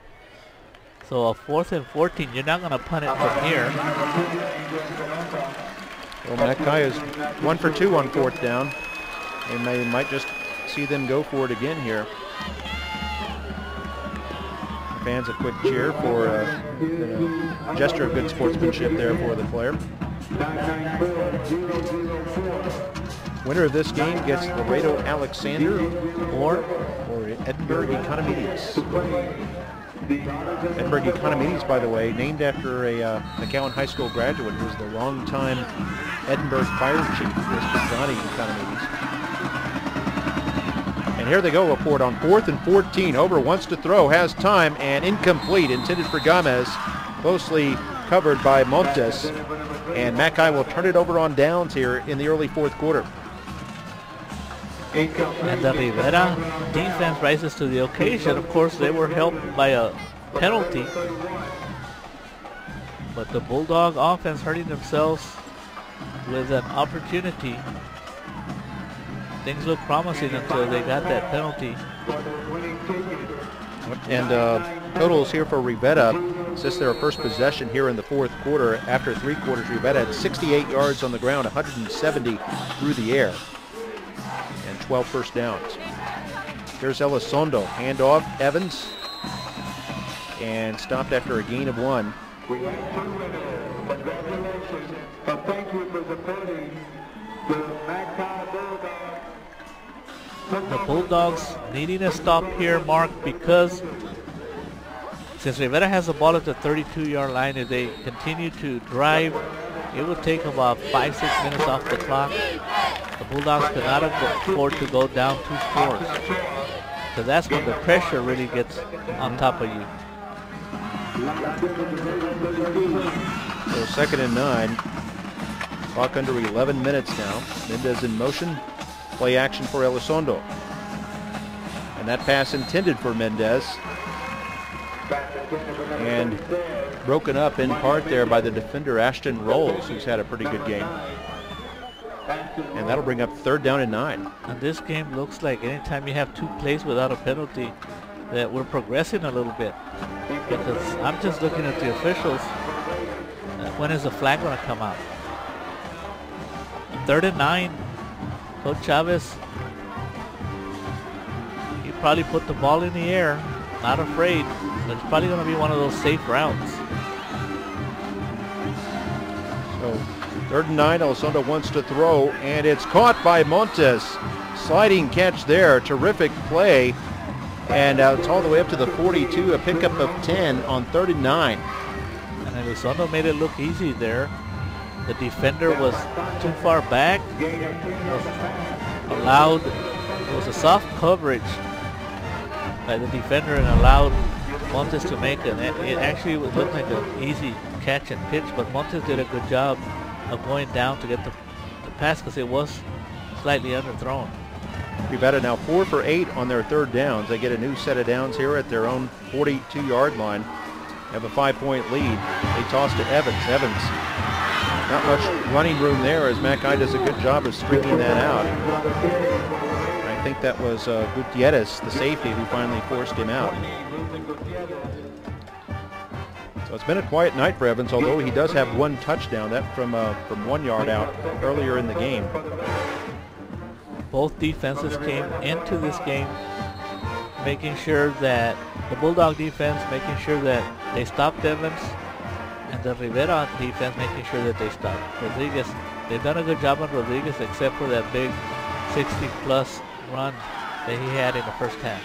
So a 4th and 14, you're not going to punt it from here. Well, Mchi is 1 for 2 on 4th down, and they might just see them go for it again here. Fans a quick cheer for a gesture of good sportsmanship there for the player. Winner of this game gets Laredo Alexander or Edinburgh Economides. Edinburgh Economides, by the way, named after a McAllen High School graduate who was the longtime Edinburgh fire chief, Mr. Johnny Economides. And here they go, report on 4th and 14. Over wants to throw, has time, and incomplete, intended for Gomez, closely covered by Montes. And Mchi will turn it over on downs here in the early 4th quarter. And the Rivera defense rises to the occasion. Of course, they were helped by a penalty. But the Bulldog offense hurting themselves with an opportunity. Things look promising until they got that penalty. And totals here for Rivera, since their first possession here in the 4th quarter. After 3 quarters, Rivera had 68 yards on the ground, 170 through the air, and 12 first downs. Here's Elizondo, handoff, Evans, and stopped after a gain of 1. We have 2 winners. Congratulations, and thank you for supporting the Mchi Bulldogs. The Bulldogs needing a stop here, Mark, because since Rivera has the ball at the 32-yard line, if they continue to drive, it will take about 5-6 minutes off the clock. The Bulldogs cannot afford to go down 2 scores. So that's when the pressure really gets on top of you. So 2nd and 9. Clock under 11 minutes now. Mendez in motion. Play action for Elizondo. And that pass intended for Mendez. And broken up in part there by the defender Ashton Rolls, who's had a pretty good game. And that'll bring up 3rd down and 9. And this game looks like anytime you have 2 plays without a penalty, that we're progressing a little bit. Because I'm just looking at the officials. When is the flag going to come out? 3rd and 9. Coach Chavez, he probably put the ball in the air, not afraid, but it's probably going to be one of those safe routes. So 3rd and 9, Elizondo wants to throw, and it's caught by Montes. Sliding catch there, terrific play, and it's all the way up to the 42, a pickup of 10 on 3rd and 9. And Elizondo made it look easy there. The defender was too far back. It was a soft coverage by the defender and allowed Montes to make it. It actually would look like an easy catch and pitch, but Montes did a good job of going down to get the pass because it was slightly underthrown. Rivera now 4 for 8 on their 3rd downs. They get a new set of downs here at their own 42-yard line. Have a 5-point lead. They toss to Evans. Evans, not much running room there as Mchi does a good job of stringing that out. I think that was Gutierrez, the safety, who finally forced him out. So it's been a quiet night for Evans, although he does have 1 touchdown, that from 1 yard out earlier in the game. Both defenses came into this game making sure that the Bulldog defense making sure that they stopped Evans, and the Rivera defense making sure that they stopped Rodriguez. They've done a good job on Rodriguez except for that big 60-plus run that he had in the first half.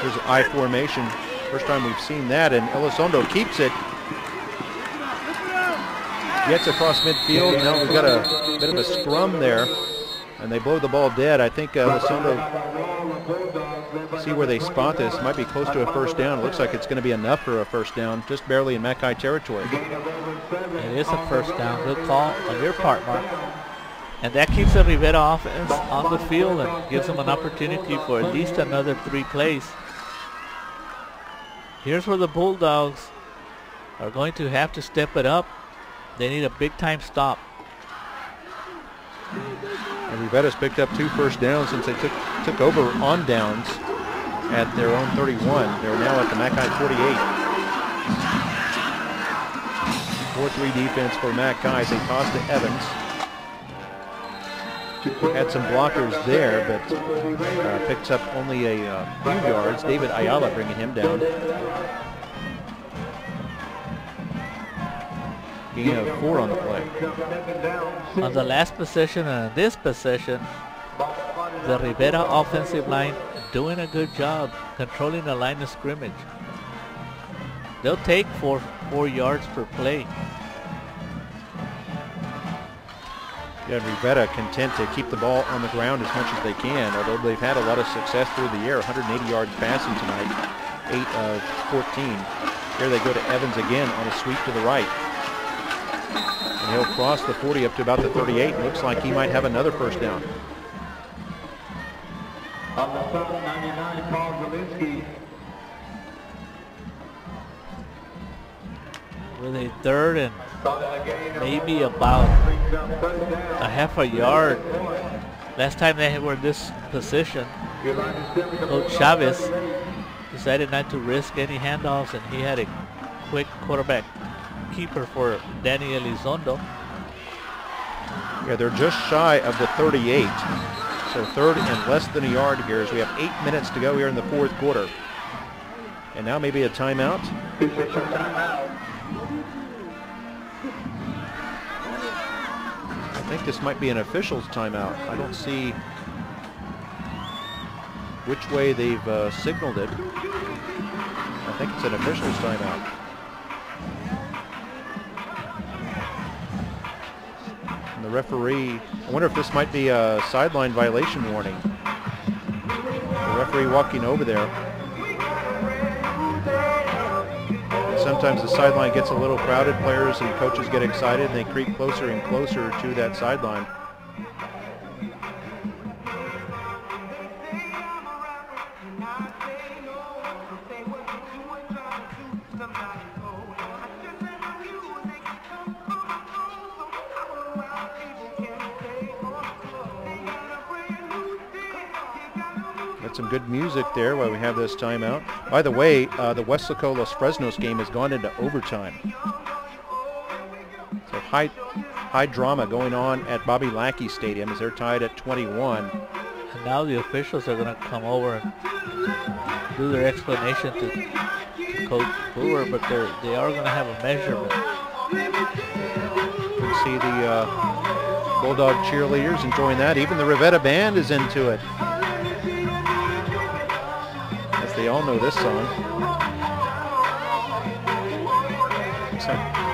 Here's an I formation. First time we've seen that, and Elizondo keeps it. Gets across midfield. Now we've got a bit of a scrum there, and they blow the ball dead. I think Elizondo, see where they spot this, might be close to a first down. It looks like it's going to be enough for a first down, just barely in Mchi territory. It is a first down. Good call on your part, Mark. And that keeps the Rivera offense on the field and gives them an opportunity for at least another 3 plays. Here's where the Bulldogs are going to have to step it up. They need a big-time stop. And Rivera's picked up 2 first downs since they took over on downs at their own 31. They're now at the Mchi 48. 4-3 defense for Mchi as they toss to Evans. Had some blockers there, but picks up only a few yards. David Ayala bringing him down. Gain of 4 on the play. On the last possession and this possession, the Rivera offensive line doing a good job controlling the line of scrimmage. They'll take 4 yards per play. Yeah, and Rivera content to keep the ball on the ground as much as they can, although they've had a lot of success through the air. 180 yards passing tonight, 8 of 14. Here they go to Evans again on a sweep to the right. And he'll cross the 40 up to about the 38. Looks like he might have another first down. On the side, 99, Paul Zielinski. With a 3rd and maybe about a half a yard. Last time they were in this position, Coach Chavez decided not to risk any handoffs, and he had a quick quarterback keeper for Danny Elizondo. Yeah, they're just shy of the 38. So 3rd and less than a yard here as we have 8 minutes to go here in the 4th quarter. And now maybe a timeout. I think this might be an official's timeout. I don't see which way they've signaled it. I think it's an official's timeout. And the referee, I wonder if this might be a sideline violation warning. The referee walking over there. Sometimes the sideline gets a little crowded. Players and coaches get excited and they creep closer and closer to that sideline. Some good music there while we have this timeout. By the way, the Weslaco Los Fresnos game has gone into overtime. So high drama going on at Bobby Lackey Stadium as they're tied at 21. And now the officials are going to come over and do their explanation to Coach Brewer, but they are going to have a measurement. You can see the Bulldog cheerleaders enjoying that. Even the Rivera band is into it. They all know this song.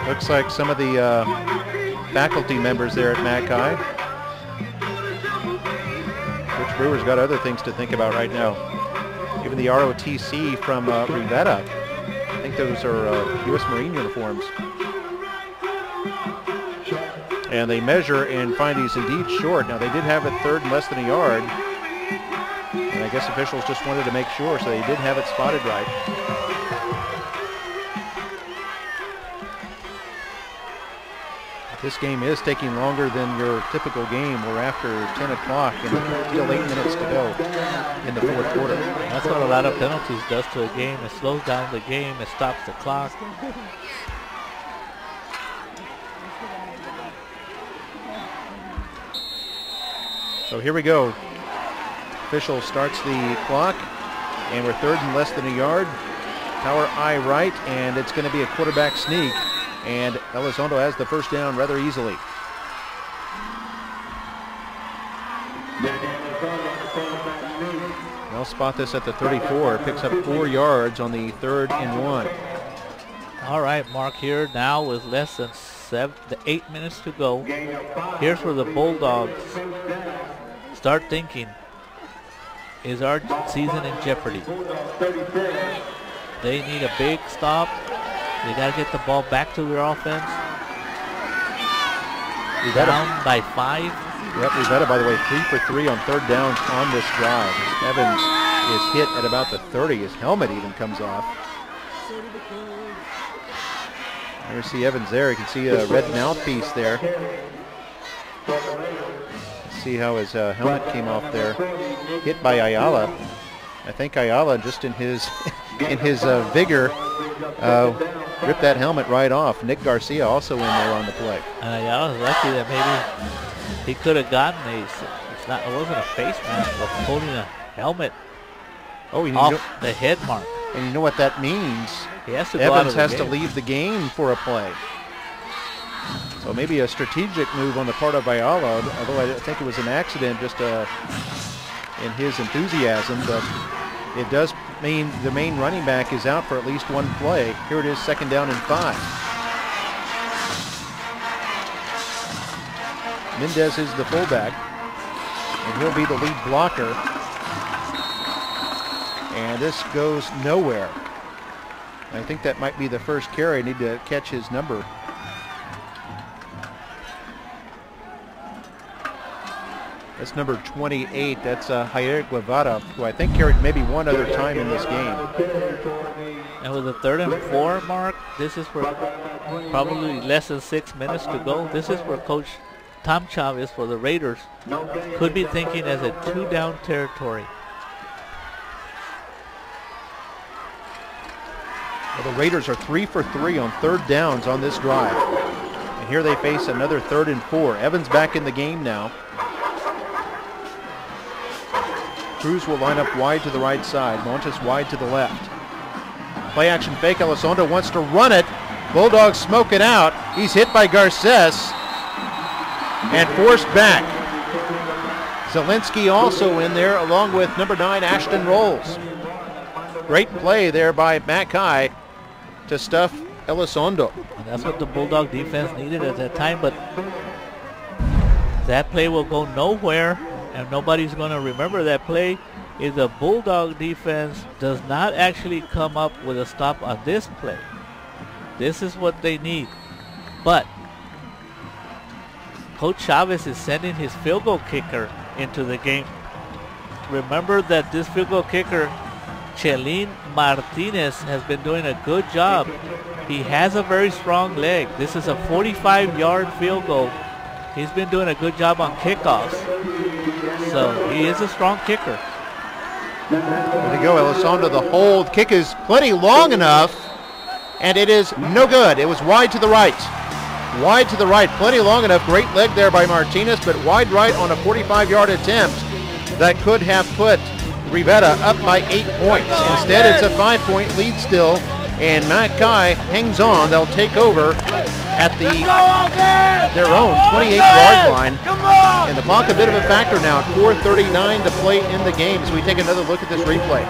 Looks like some of the faculty members there at Mchi. Coach Brewer's got other things to think about right now. Even the ROTC from Rivera. I think those are U.S. Marine uniforms. And they measure and find he's indeed short. Now they did have it 3rd and less than a yard. And I guess officials just wanted to make sure, so they did have it spotted right. This game is taking longer than your typical game. We're after 10 o'clock and still 8 minutes to go in the 4th quarter. That's what a lot of penalties does to a game. It slows down the game. It stops the clock. So here we go. Official starts the clock, and we're 3rd and less than a yard. Power I right, and it's going to be a quarterback sneak, and Elizondo has the first down rather easily. They'll spot this at the 34. Picks up 4 yards on the 3rd and 1. All right, Mark, here now with less than 8 minutes to go. Here's where the Bulldogs start thinking, is our season in jeopardy? They need a big stop. They got to get the ball back to their offense. Down by 5. Yep, Rivera, by the way, 3 for 3 on third downs on this drive. Evans is hit at about the 30. His helmet even comes off. There you see Evans there. You can see a red mouthpiece there. See how his helmet came off there. Hit by Ayala. I think Ayala, just in his vigor, ripped that helmet right off. Nick Garcia also in there on the play. And Ayala's lucky that maybe he could have gotten it wasn't a face mask, but holding a helmet off the head mark. And you know what that means? He has to go out Evans of the has game. to leave the game for a play. So maybe a strategic move on the part of Ayala, although I think it was an accident just in his enthusiasm, but it does mean the main running back is out for at least one play. Here it is, 2nd down and 5. Mendez is the fullback, and he'll be the lead blocker. And this goes nowhere. I think that might be the first carry. I need to catch his number. That's number 28. That's Jair Guevara, who I think carried maybe one other time in this game. And with the 3rd and 4 mark, this is where probably less than 6 minutes to go. This is where Coach Tom Chavez for the Raiders could be thinking as a 2-down territory. Well, the Raiders are 3 for 3 on third downs on this drive. And here they face another 3rd and 4. Evans back in the game now. Cruz will line up wide to the right side. Montes wide to the left. Play action fake. Elizondo wants to run it. Bulldogs smoke it out. He's hit by Garces and forced back. Zielinski also in there along with number 9 Ashton Rolls. Great play there by Mchi to stuff Elizondo. And that's what the Bulldog defense needed at that time, but that play will go nowhere and nobody's going to remember that play if the Bulldog defense does not actually come up with a stop on this play. This is what they need. But Coach Chavez is sending his field goal kicker into the game. Remember that this field goal kicker, Chelin Martinez, has been doing a good job. He has a very strong leg. This is a 45-yard field goal. He's been doing a good job on kickoffs. So he is a strong kicker. There you go, Elizondo. The hold kick is plenty long enough, and it is no good. It was wide to the right. Wide to the right, plenty long enough. Great leg there by Martinez, but wide right on a 45-yard attempt that could have put Rivera up by 8 points. Instead, it's a 5-point lead still, and Mchi hangs on. They'll take over at their own 28-yard line. And the clock a bit of a factor now. 4:39 to play in the game. So we take another look at this replay.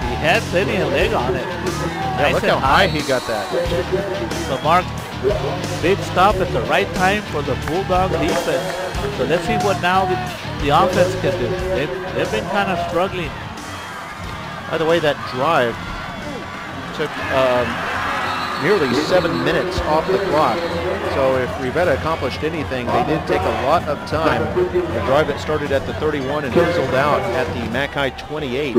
He had plenty of leg on it. Yeah, Nice look and how high he got that. So Mark, big stop at the right time for the Bulldog defense. So let's see what now the offense can do. They've been kind of struggling. By the way, that drive took nearly 7 minutes off the clock. So if Rivera accomplished anything, they did take a lot of time. The drive that started at the 31 and fizzled out at the Mchi 28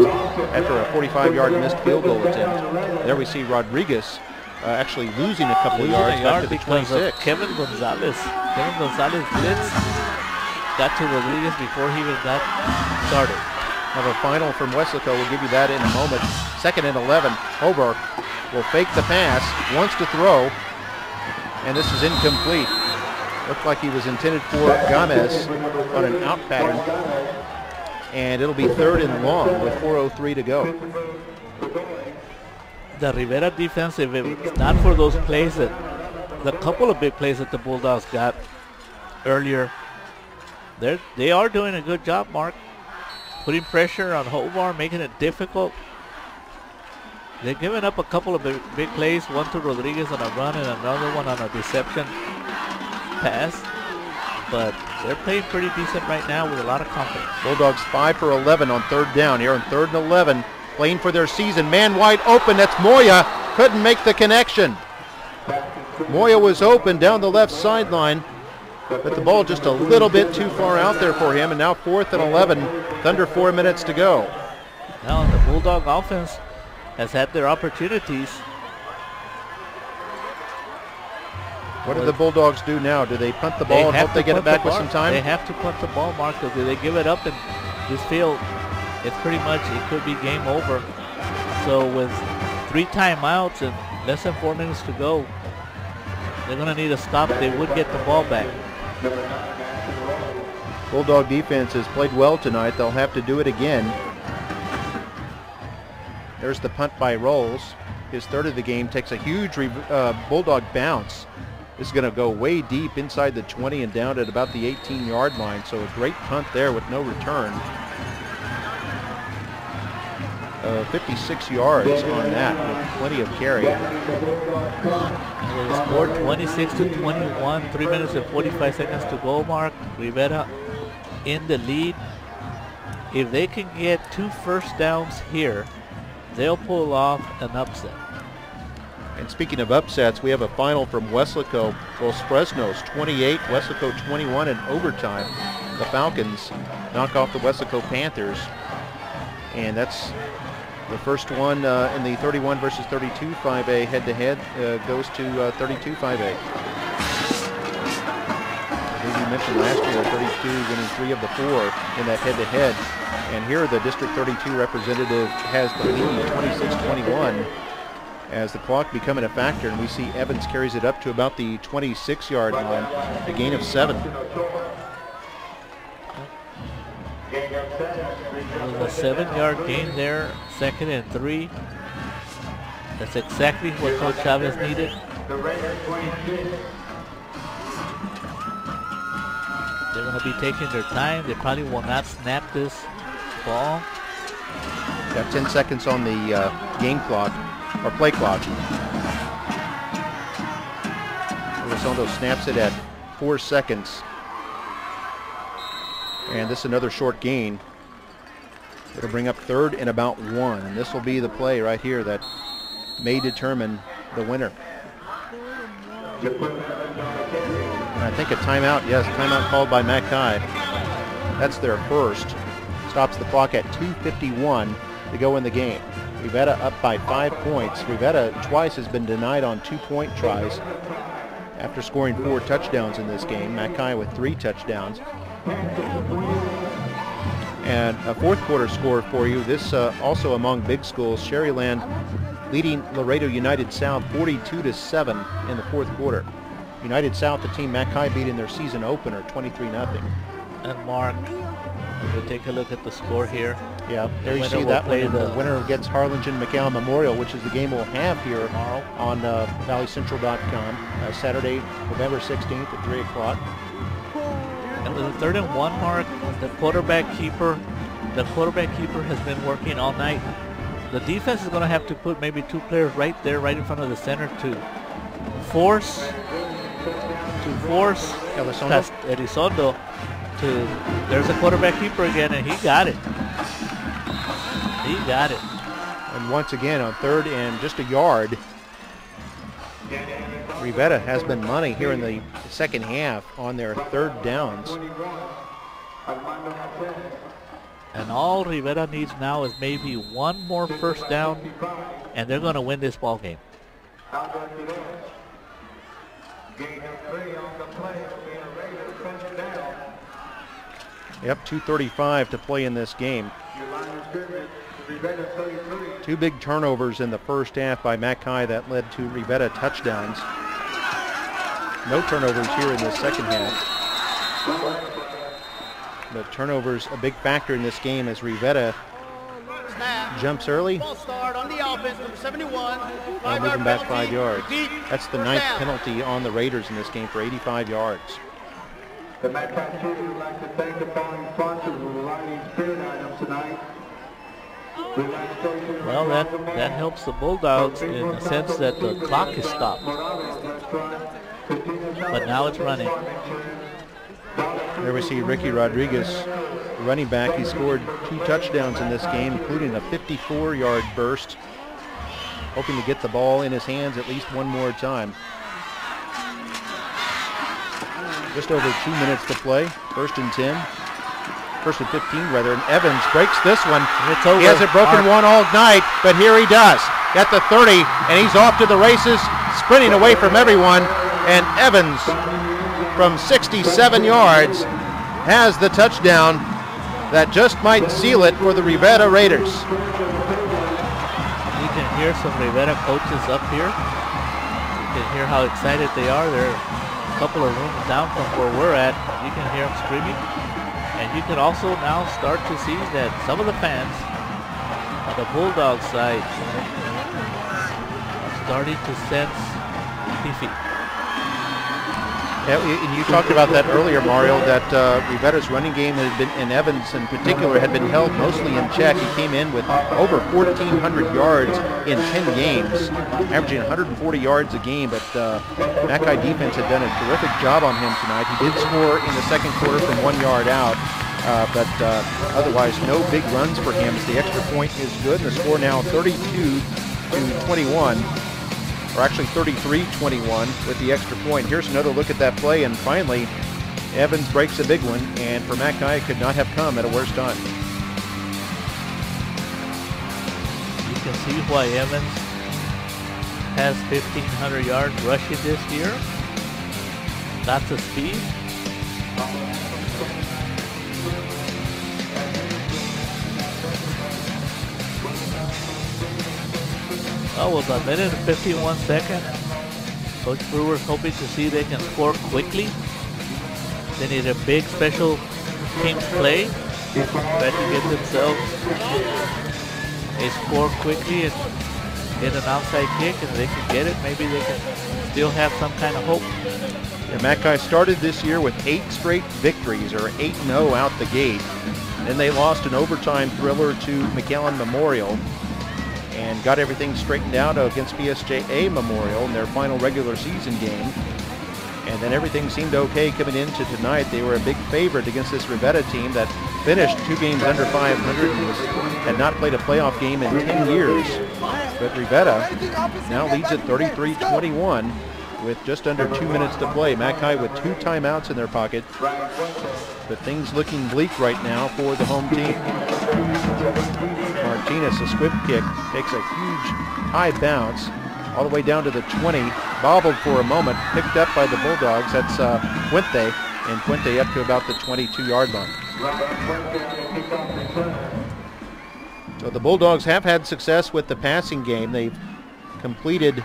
after a 45-yard missed field goal attempt. There we see Rodriguez actually losing a couple of yards back to the because 26. of Kevin Gonzalez. Kevin Gonzalez blitz got to Rodriguez before he even got started. Have a final from Weslaco. We'll give you that in a moment. 2nd and 11. Hobart will fake the pass, wants to throw, and this is incomplete. Looked like he was intended for Gomez on an out pattern, and it'll be 3rd and long with 4:03 to go. The Rivera defense, if it's not for those plays, that the couple of big plays that the Bulldogs got earlier, they are doing a good job, Mark. Putting pressure on Hobart, making it difficult. They've given up a couple of big plays, one to Rodriguez on a run and another one on a deception pass. But they're playing pretty decent right now with a lot of confidence. Bulldogs 5 for 11 on 3rd down here on 3rd and 11. Playing for their season. Man wide open. That's Moya. Couldn't make the connection. Moya was open down the left sideline. But the ball just a little bit too far out there for him, and now 4th and 11, with under 4 minutes to go. Now the Bulldog offense has had their opportunities. What do the Bulldogs do now? Do they punt the ball and hope they get it back with some time? They have to punt the ball, Mark, because if they give it up in this field, it's pretty much, it could be game over. So with 3 timeouts and less than 4 minutes to go, they're going to need a stop. They would get the ball back. Bulldog defense has played well tonight. They'll have to do it again. There's the punt by Rolls. His 3rd of the game, takes a huge Bulldog bounce. This is going to go way deep inside the 20 and down at about the 18-yard line. So a great punt there with no return. 56 yards on that with plenty of carry. And they scored 26-21, 3 minutes and 45 seconds to go, Mark. Rivera in the lead. If they can get 2 first downs here, they'll pull off an upset. And speaking of upsets, we have a final from Weslaco. Los Fresnos 28, Weslaco 21 in overtime. The Falcons knock off the Weslaco Panthers. And that's the first one in the 31 versus 32 5A head-to-head goes to 32 5A. As you mentioned last year, 32 winning 3 of the 4 in that head-to-head. And here the District 32 representative has the lead 26-21 as the clock becoming a factor, and we see Evans carries it up to about the 26-yard line, a gain of 7. It was a 7-yard gain there, 2nd and 3. That's exactly what Coach Chavez needed. They're going to be taking their time. They probably will not snap this ball. Got 10 seconds on the game clock, or play clock. Elizondo snaps it at 4 seconds. And this is another short gain. It'll bring up 3rd and about 1. And this will be the play right here that may determine the winner. And I think a timeout, yes, timeout called by Mchi. That's their first. Stops the clock at 2:51 to go in the game. Rivera up by 5 points. Rivera twice has been denied on 2-point tries after scoring 4 touchdowns in this game. Mchi with 3 touchdowns. And a 4th quarter score for you. This also among big schools. Sherryland leading Laredo United South 42-7 in the 4th quarter. United South, the team Mchi beat in their season opener, 23-0. And Mark, if we take a look at the score here. Yeah, there you see that one. The winner gets Harlingen McAllen Memorial, which is the game we'll have here tomorrow on valleycentral.com, Saturday, November 16th at 3 o'clock. And with the 3rd and 1 mark, the quarterback keeper has been working all night. The defense is going to have to put maybe 2 players right there, right in front of the center to force Elizondo to, there's a quarterback keeper again, and he got it. He got it. And once again on 3rd and just a yard, Rivera has been money here in the second half on their 3rd downs. And all Rivera needs now is maybe 1 more first down, and they're going to win this ball game. Yep, 2:35 to play in this game. 2 big turnovers in the first half by Mchi that led to Rivera touchdowns. No turnovers here in the second half. The turnovers a big factor in this game as Rivera jumps early. Ball start on the offense, number 71. And moving back 5 yards. That's the 9th penalty on the Raiders in this game for 85 yards. The Mchi Children would like to thank the following sponsors for providing spirit items tonight. Well, that helps the Bulldogs in the sense that the clock is stopped. But now it's running. There we see Ricky Rodriguez, running back. He scored 2 touchdowns in this game, including a 54-yard burst, hoping to get the ball in his hands at least one more time. Just over 2 minutes to play. First and 10. First and 15 rather. And Evans breaks this one. It's over. He hasn't broken one all night, but here he does. At the 30, and he's off to the races, sprinting away from everyone. And Evans, from 67 yards, has the touchdown that just might seal it for the Rivera Raiders. You can hear some Rivera coaches up here. You can hear how excited they are. They're a couple of rooms down from where we're at. You can hear them screaming. And you can also now start to see that some of the fans on the Bulldog side are starting to sense defeat. Yeah, and you talked about that earlier, Mario, that Rivera's running game had been, and Evans in particular, had been held mostly in check. He came in with over 1,400 yards in 10 games, averaging 140 yards a game, but Mchi defense had done a terrific job on him tonight. He did score in the second quarter from 1 yard out, but otherwise no big runs for him. The extra point is good, and the score now 32-21. Or actually 33-21 with the extra point. Here's another look at that play, and finally Evans breaks a big one, and for Mchi, it could not have come at a worse time. You can see why Evans has 1,500 yards rushing this year. Lots of speed. Oh, with a minute and 51 seconds. Coach Brewer's hoping to see they can score quickly. They need a big special teams play. Try to get themselves a score quickly and get an outside kick, and they can get it. Maybe they can still have some kind of hope. Yeah, Mchi started this year with 8 straight victories, or 8-0 out the gate. Then they lost an overtime thriller to McAllen Memorial, and got everything straightened out against BSJA Memorial in their final regular season game. And then everything seemed okay coming into tonight. They were a big favorite against this Rivera team that finished 2 games under 500 and had not played a playoff game in 10 years. But Rivera now leads at 33-21 with just under 2 minutes to play. Mchi with 2 timeouts in their pocket. But things looking bleak right now for the home team. Martinez, a swift kick, takes a huge high bounce all the way down to the 20, bobbled for a moment, picked up by the Bulldogs. That's Puente, and Puente up to about the 22-yard line. So the Bulldogs have had success with the passing game. They've completed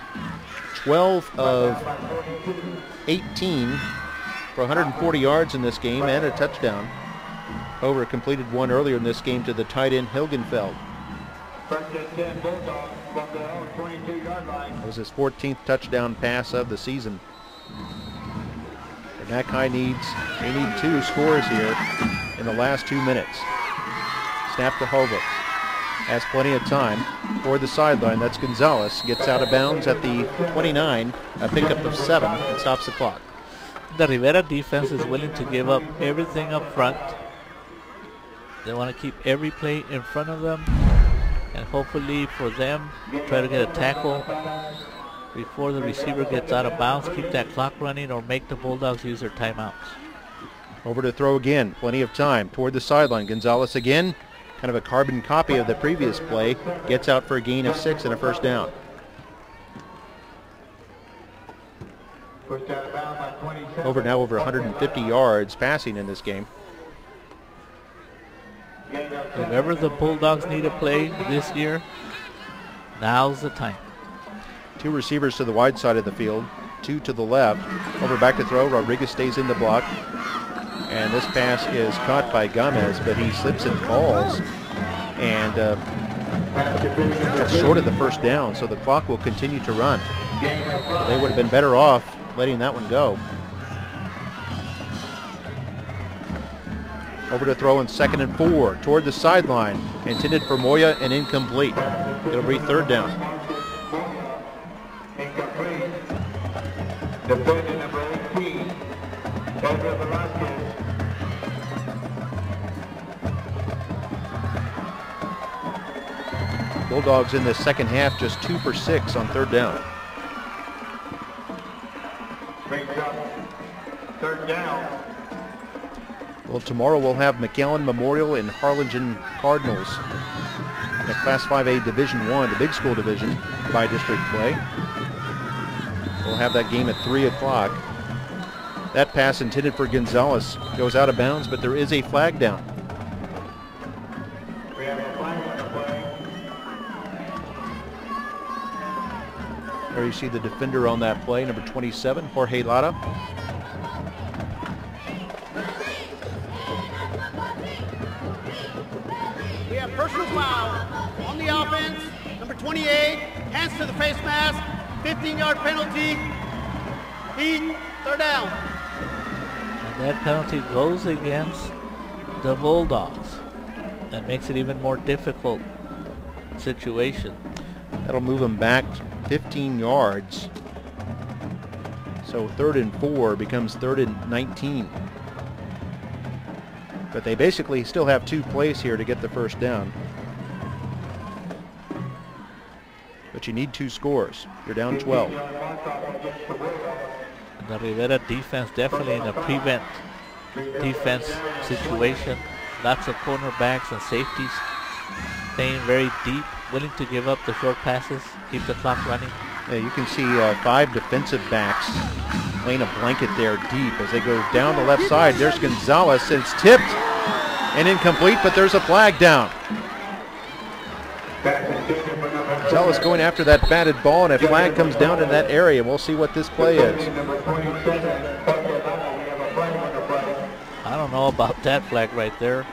12 of 18 for 140 yards in this game and a touchdown. Over completed one earlier in this game to the tight end Hilgenfeld. That was his 14th touchdown pass of the season. And Mchi they need 2 scores here in the last 2 minutes. Snap to Hova. Has plenty of time for the sideline. That's Gonzalez. Gets out of bounds at the 29. A pickup of 7 and stops the clock. The Rivera defense is willing to give up everything up front. They want to keep every play in front of them, and hopefully for them, try to get a tackle before the receiver gets out of bounds, keep that clock running, or make the Bulldogs use their timeouts. Over to throw again. Plenty of time toward the sideline. Gonzalez again, kind of a carbon copy of the previous play. Gets out for a gain of 6 and a first down. Over 150 yards passing in this game. If ever the Bulldogs need a play this year, now's the time. 2 receivers to the wide side of the field, 2 to the left. Over back to throw. Rodriguez stays in the block. And this pass is caught by Gomez, but he slips and falls. And it's short of the first down, so the clock will continue to run. They would have been better off letting that one go. Over to throw in 2nd and 4 toward the sideline. Intended for Moya and incomplete. It'll be 3rd down. Incomplete. Defender number 18, Pedro Velasquez. Bulldogs in the second half just 2 for 6 on 3rd down. Brings up Third down. Well, tomorrow we'll have McAllen Memorial and Harlingen Cardinals in the Class 5A Division I, the big school division, by district play. We'll have that game at 3 o'clock. That pass intended for Gonzalez goes out of bounds, but there is a flag down. We have a flag on the play. There you see the defender on that play, number 27, Jorge Lara. We have personal foul on the offense. Number 28, hands to the face mask, 15-yard penalty. Heat, third down. And that penalty goes against the Bulldogs. That makes it even more difficult situation. That'll move them back 15 yards. So 3rd and 4 becomes 3rd and 19. But they basically still have 2 plays here to get the first down. But you need 2 scores. You're down 12. The Rivera defense definitely in a prevent defense situation. Lots of cornerbacks and safeties staying very deep, willing to give up the short passes, keep the clock running. Yeah, you can see 5 defensive backs laying a blanket there deep as they go down the left side. There's Gonzalez, and it's tipped and incomplete, but there's a flag down. Gonzalez going after that batted ball, and a flag comes down in that area. We'll see what this play is. I don't know about that flag right there,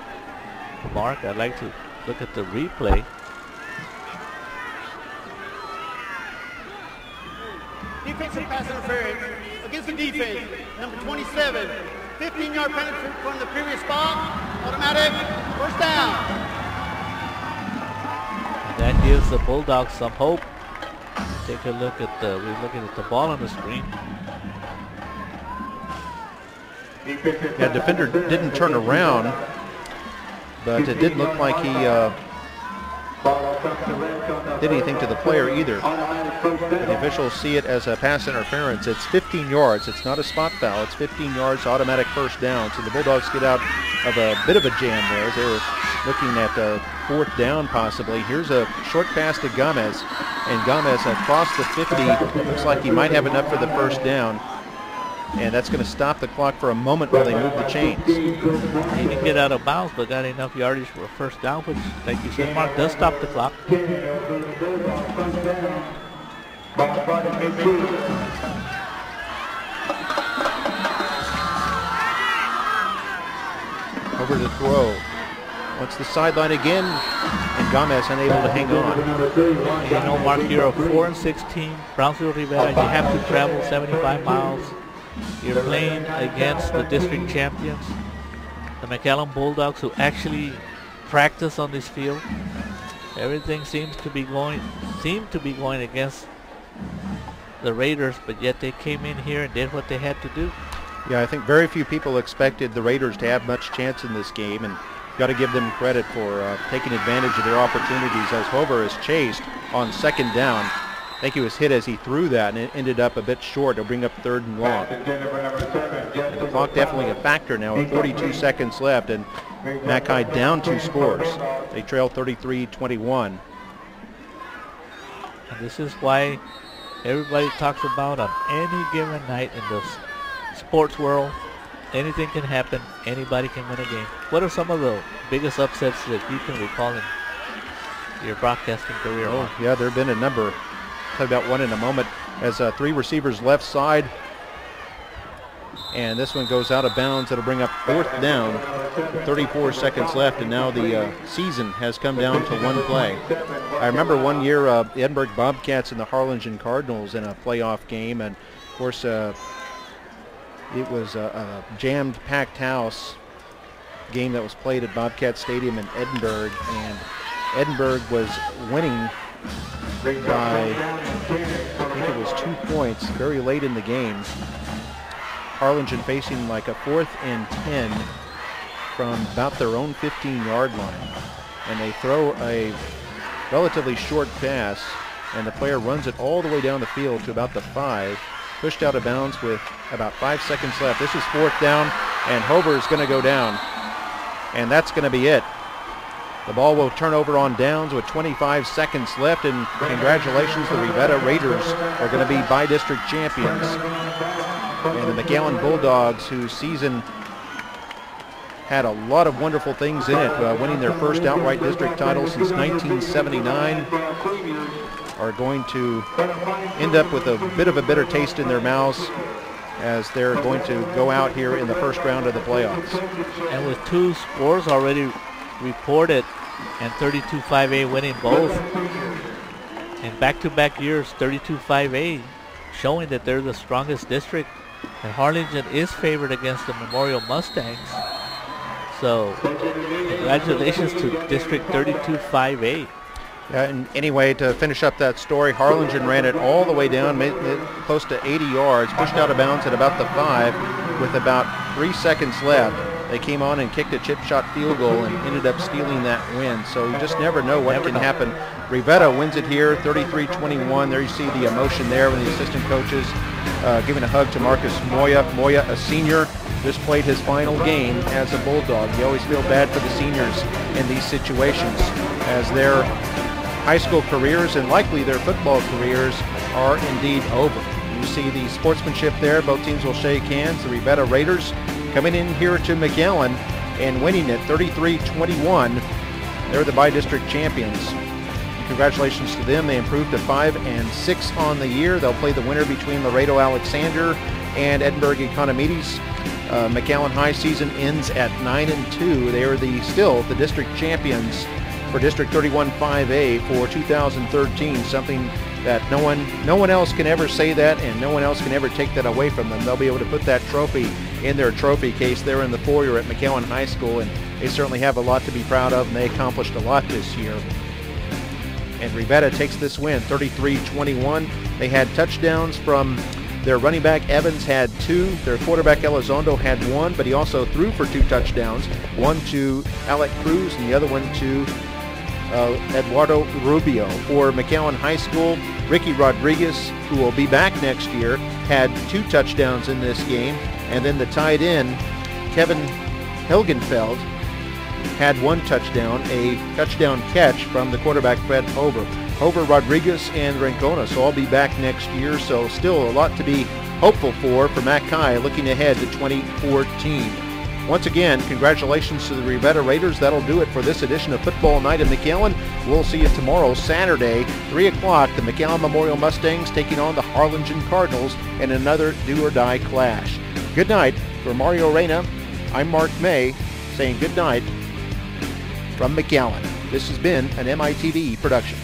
Mark. I'd like to look at the replay. Defensive pass interference against the defense. Number 27, 15-yard penalty from the previous spot. Automatic, first down. That gives the Bulldogs some hope. Take a look at we're looking at the ball on the screen. Yeah, defender didn't turn around, but it didn't look like he did anything to the player either. The officials see it as a pass interference. It's 15 yards. It's not a spot foul. It's 15 yards, automatic first down. So the Bulldogs get out of a bit of a jam there as they were looking at 4th down possibly. Here's a short pass to Gomez, and Gomez across the 50. Looks like he might have enough for the first down. And that's going to stop the clock for a moment while they move the chains. He didn't get out of bounds, but got enough yardage for a first down, which, like you said, Mark, does stop the clock. Over to throw. Wants the sideline again, and Gomez unable to hang on. And you know, Mark, you're a 4-16 Brownsville Rivera. You have to travel 75 miles. You're playing against the district champions, the McAllen Bulldogs, who actually practice on this field. Everything seemed to be going against the Raiders, but yet they came in here and did what they had to do. Yeah, I think very few people expected the Raiders to have much chance in this game, and got to give them credit for taking advantage of their opportunities as Hover is chased on 2nd down. I think he was hit as he threw that, and it ended up a bit short. It'll bring up 3rd and long. And the clock definitely a factor now with 42 seconds left, and Mchi down 2 scores. They trail 33-21. And this is why everybody talks about on any given night in the sports world, anything can happen, anybody can win a game. What are some of the biggest upsets that you can recall in your broadcasting career? Oh, yeah, there have been a number. I'll tell you about one in a moment. As 3 receivers left side, and this one goes out of bounds. It'll bring up 4th down, 34 seconds left, and now the season has come down to 1 play. I remember one year the Edinburgh Bobcats and the Harlingen Cardinals in a playoff game, and of course it was a jammed, packed house game that was played at Bobcat Stadium in Edinburgh, and Edinburgh was winning by, I think it was 2 points very late in the game. Harlingen facing like a 4th and 10 from about their own 15-yard line. And they throw a relatively short pass, and the player runs it all the way down the field to about the 5. pushed out of bounds with about 5 seconds left. This is 4th down, and Hover is going to go down. And that's going to be it. The ball will turn over on downs with 25 seconds left, and congratulations, the Rivera Raiders are going to be by-district champions. And the McAllen Bulldogs, whose season had a lot of wonderful things in it, winning their first outright district title since 1979, are going to end up with a bit of a bitter taste in their mouths as they're going to go out here in the first round of the playoffs. And with 2 scores already reported and 32-5A winning both in back-to-back years, 32-5A, showing that they're the strongest district, and Harlingen is favored against the Memorial Mustangs. So congratulations to District 32-5A. And anyway, to finish up that story, Harlingen ran it all the way down, made it close to 80 yards, pushed out of bounds at about the 5 with about 3 seconds left. They came on and kicked a chip shot field goal and ended up stealing that win. So you just never know what can happen. Rivera wins it here, 33-21. There you see the emotion there when the assistant coaches giving a hug to Marcus Moya. Moya, a senior, just played his final game as a Bulldog. You always feel bad for the seniors in these situations as their high school careers and likely their football careers are indeed over. You see the sportsmanship there. Both teams will shake hands. The Rivera Raiders coming in here to McAllen and winning it 33-21. They're the by-district champions. Congratulations to them. They improved to 5-6 on the year. They'll play the winner between Laredo Alexander and Edinburgh Economides. McAllen High season ends at 9-2. They are still the district champions for District 31-5A for 2013, something that no one else can ever say that, and no one else can ever take that away from them. They'll be able to put that trophy in their trophy case there in the foyer at McAllen High School, and they certainly have a lot to be proud of, and they accomplished a lot this year. And Rivera takes this win, 33-21. They had touchdowns from their running back Evans had 2. Their quarterback Elizondo had 1, but he also threw for 2 touchdowns. One to Alec Cruz and the other one to Eduardo Rubio. For McAllen High School, Ricky Rodriguez, who will be back next year, had 2 touchdowns in this game. And then the tight end, Kevin Helgenfeld, had 1 touchdown, a touchdown catch from the quarterback Fred Hover. Hover, Rodriguez, and Rincona, so I'll be back next year. So still a lot to be hopeful for Mac High looking ahead to 2014. Once again, congratulations to the Rivera Raiders. That'll do it for this edition of Football Night in McAllen. We'll see you tomorrow, Saturday, 3 o'clock. The McAllen Memorial Mustangs taking on the Harlingen Cardinals in another do-or-die clash. Good night. For Mario Reyna, I'm Mark May saying good night from McAllen. This has been an MITV production.